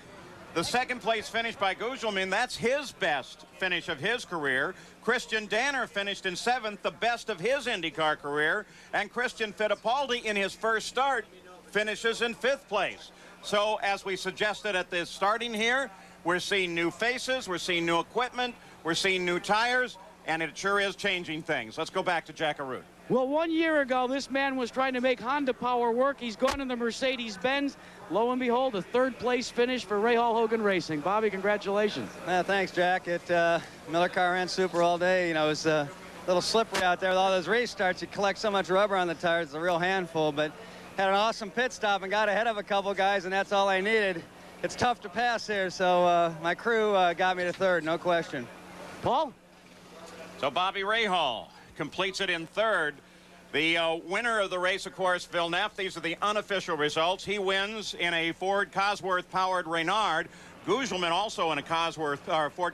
The second place finish by Gugelmin, that's his best finish of his career. Christian Danner finished in seventh, the best of his IndyCar career. And Christian Fittipaldi, in his first start, finishes in fifth place. So, as we suggested at the starting here, we're seeing new faces, we're seeing new equipment, we're seeing new tires, and it sure is changing things. Let's go back to Jack Arut.
Well, 1 year ago, this man was trying to make Honda Power work. He's gone in the Mercedes-Benz. Lo and behold, a third-place finish for Rahal Hogan Racing. Bobby, congratulations.
Thanks, Jack. Miller car ran super all day. You know, it was a little slippery out there with all those restarts. You collect so much rubber on the tires, it's a real handful. But had an awesome pit stop and got ahead of a couple guys, and that's all I needed. It's tough to pass here, so my crew got me to third, no question.
Paul?
So Bobby Rahal completes it in third. The winner of the race, of course, Villeneuve. These are the unofficial results. He wins in a Ford Cosworth-powered Reynard. Gugelmin also in a Ford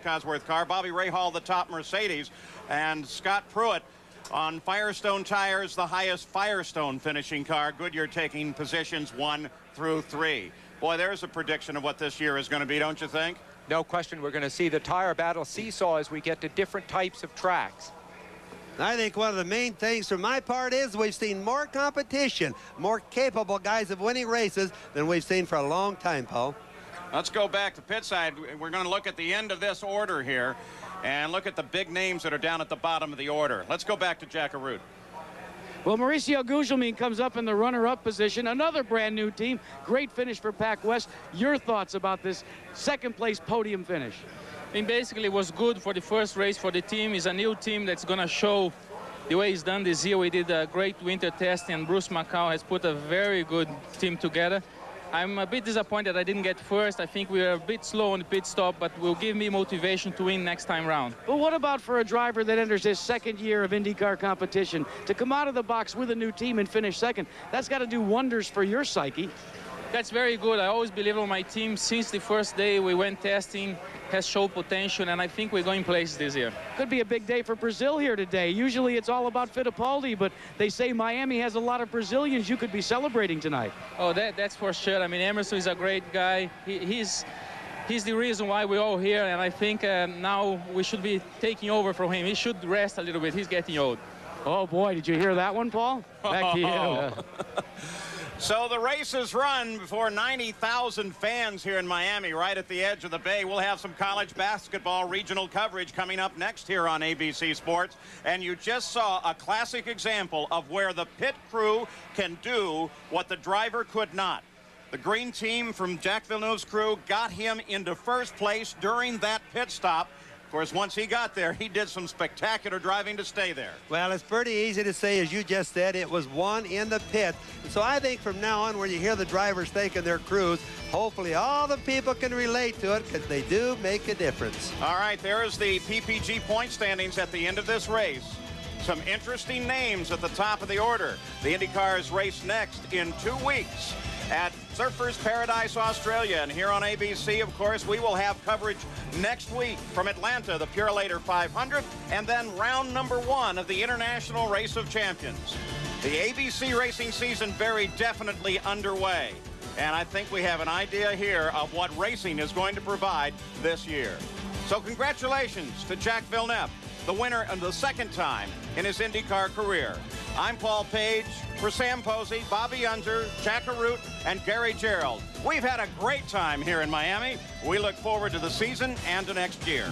Cosworth car. Bobby Rahal, the top Mercedes. And Scott Pruitt on Firestone tires, the highest Firestone finishing car. Goodyear taking positions 1 through 3. Boy, there's a prediction of what this year is going to be, don't you think?
No question we're going to see the tire battle seesaw as we get to different types of tracks.
I think one of the main things from my part is we've seen more competition, more capable guys of winning races than we've seen for a long time, Paul.
Let's go back to pit side. We're going to look at the end of this order here and look at the big names that are down at the bottom of the order. Let's go back to Jack Arute.
Well, Mauricio Gugelmin comes up in the runner-up position. Another brand new team. Great finish for Pac West. Your thoughts about this second-place podium finish?
I mean, basically it was good for the first race for the team. It's a new team that's going to show the way it's done this year. We did a great winter testing, and Bruce Macau has put a very good team together. I'm a bit disappointed I didn't get first. I think we were a bit slow on the pit stop, but will give me motivation to win next time round.
But what about for a driver that enters his second year of IndyCar competition to come out of the box with a new team and finish second? That's got to do wonders for your psyche.
That's very good. I always believe on my team. Since the first day we went testing, has showed potential, and I think we're going places this year.
Could be a big day for Brazil here today. Usually it's all about Fittipaldi, but they say Miami has a lot of Brazilians you could be celebrating tonight.
Oh, that's for sure. I mean, Emerson is a great guy. He's the reason why we're all here, and I think now we should be taking over from him. He should rest a little bit. He's getting old.
Oh, boy, did you hear that one, Paul? Back to you.
So the race is run before 90,000 fans here in Miami, right at the edge of the bay. We'll have some college basketball regional coverage coming up next here on ABC Sports. And you just saw a classic example of where the pit crew can do what the driver could not. The green team from Jack Villeneuve's crew got him into first place during that pit stop. Of course, once he got there, he did some spectacular driving to stay there.
Well, it's pretty easy to say, as you just said, it was one in the pit. So I think from now on, when you hear the drivers thanking their crews, hopefully all the people can relate to it, because they do make a difference.
All right, there's the PPG point standings at the end of this race. Some interesting names at the top of the order. The IndyCars race next in 2 weeks at Surfers Paradise, Australia. And here on ABC, of course, we will have coverage next week from Atlanta, the Purelator 500, and then round number 1 of the International Race of Champions. The ABC racing season very definitely underway. And I think we have an idea here of what racing is going to provide this year. So congratulations to Jack Villeneuve, the winner of the second time in his IndyCar career. I'm Paul Page. For Sam Posey, Bobby Unser, Jack Arute, and Gary Gerald. We've had a great time here in Miami. We look forward to the season and to next year.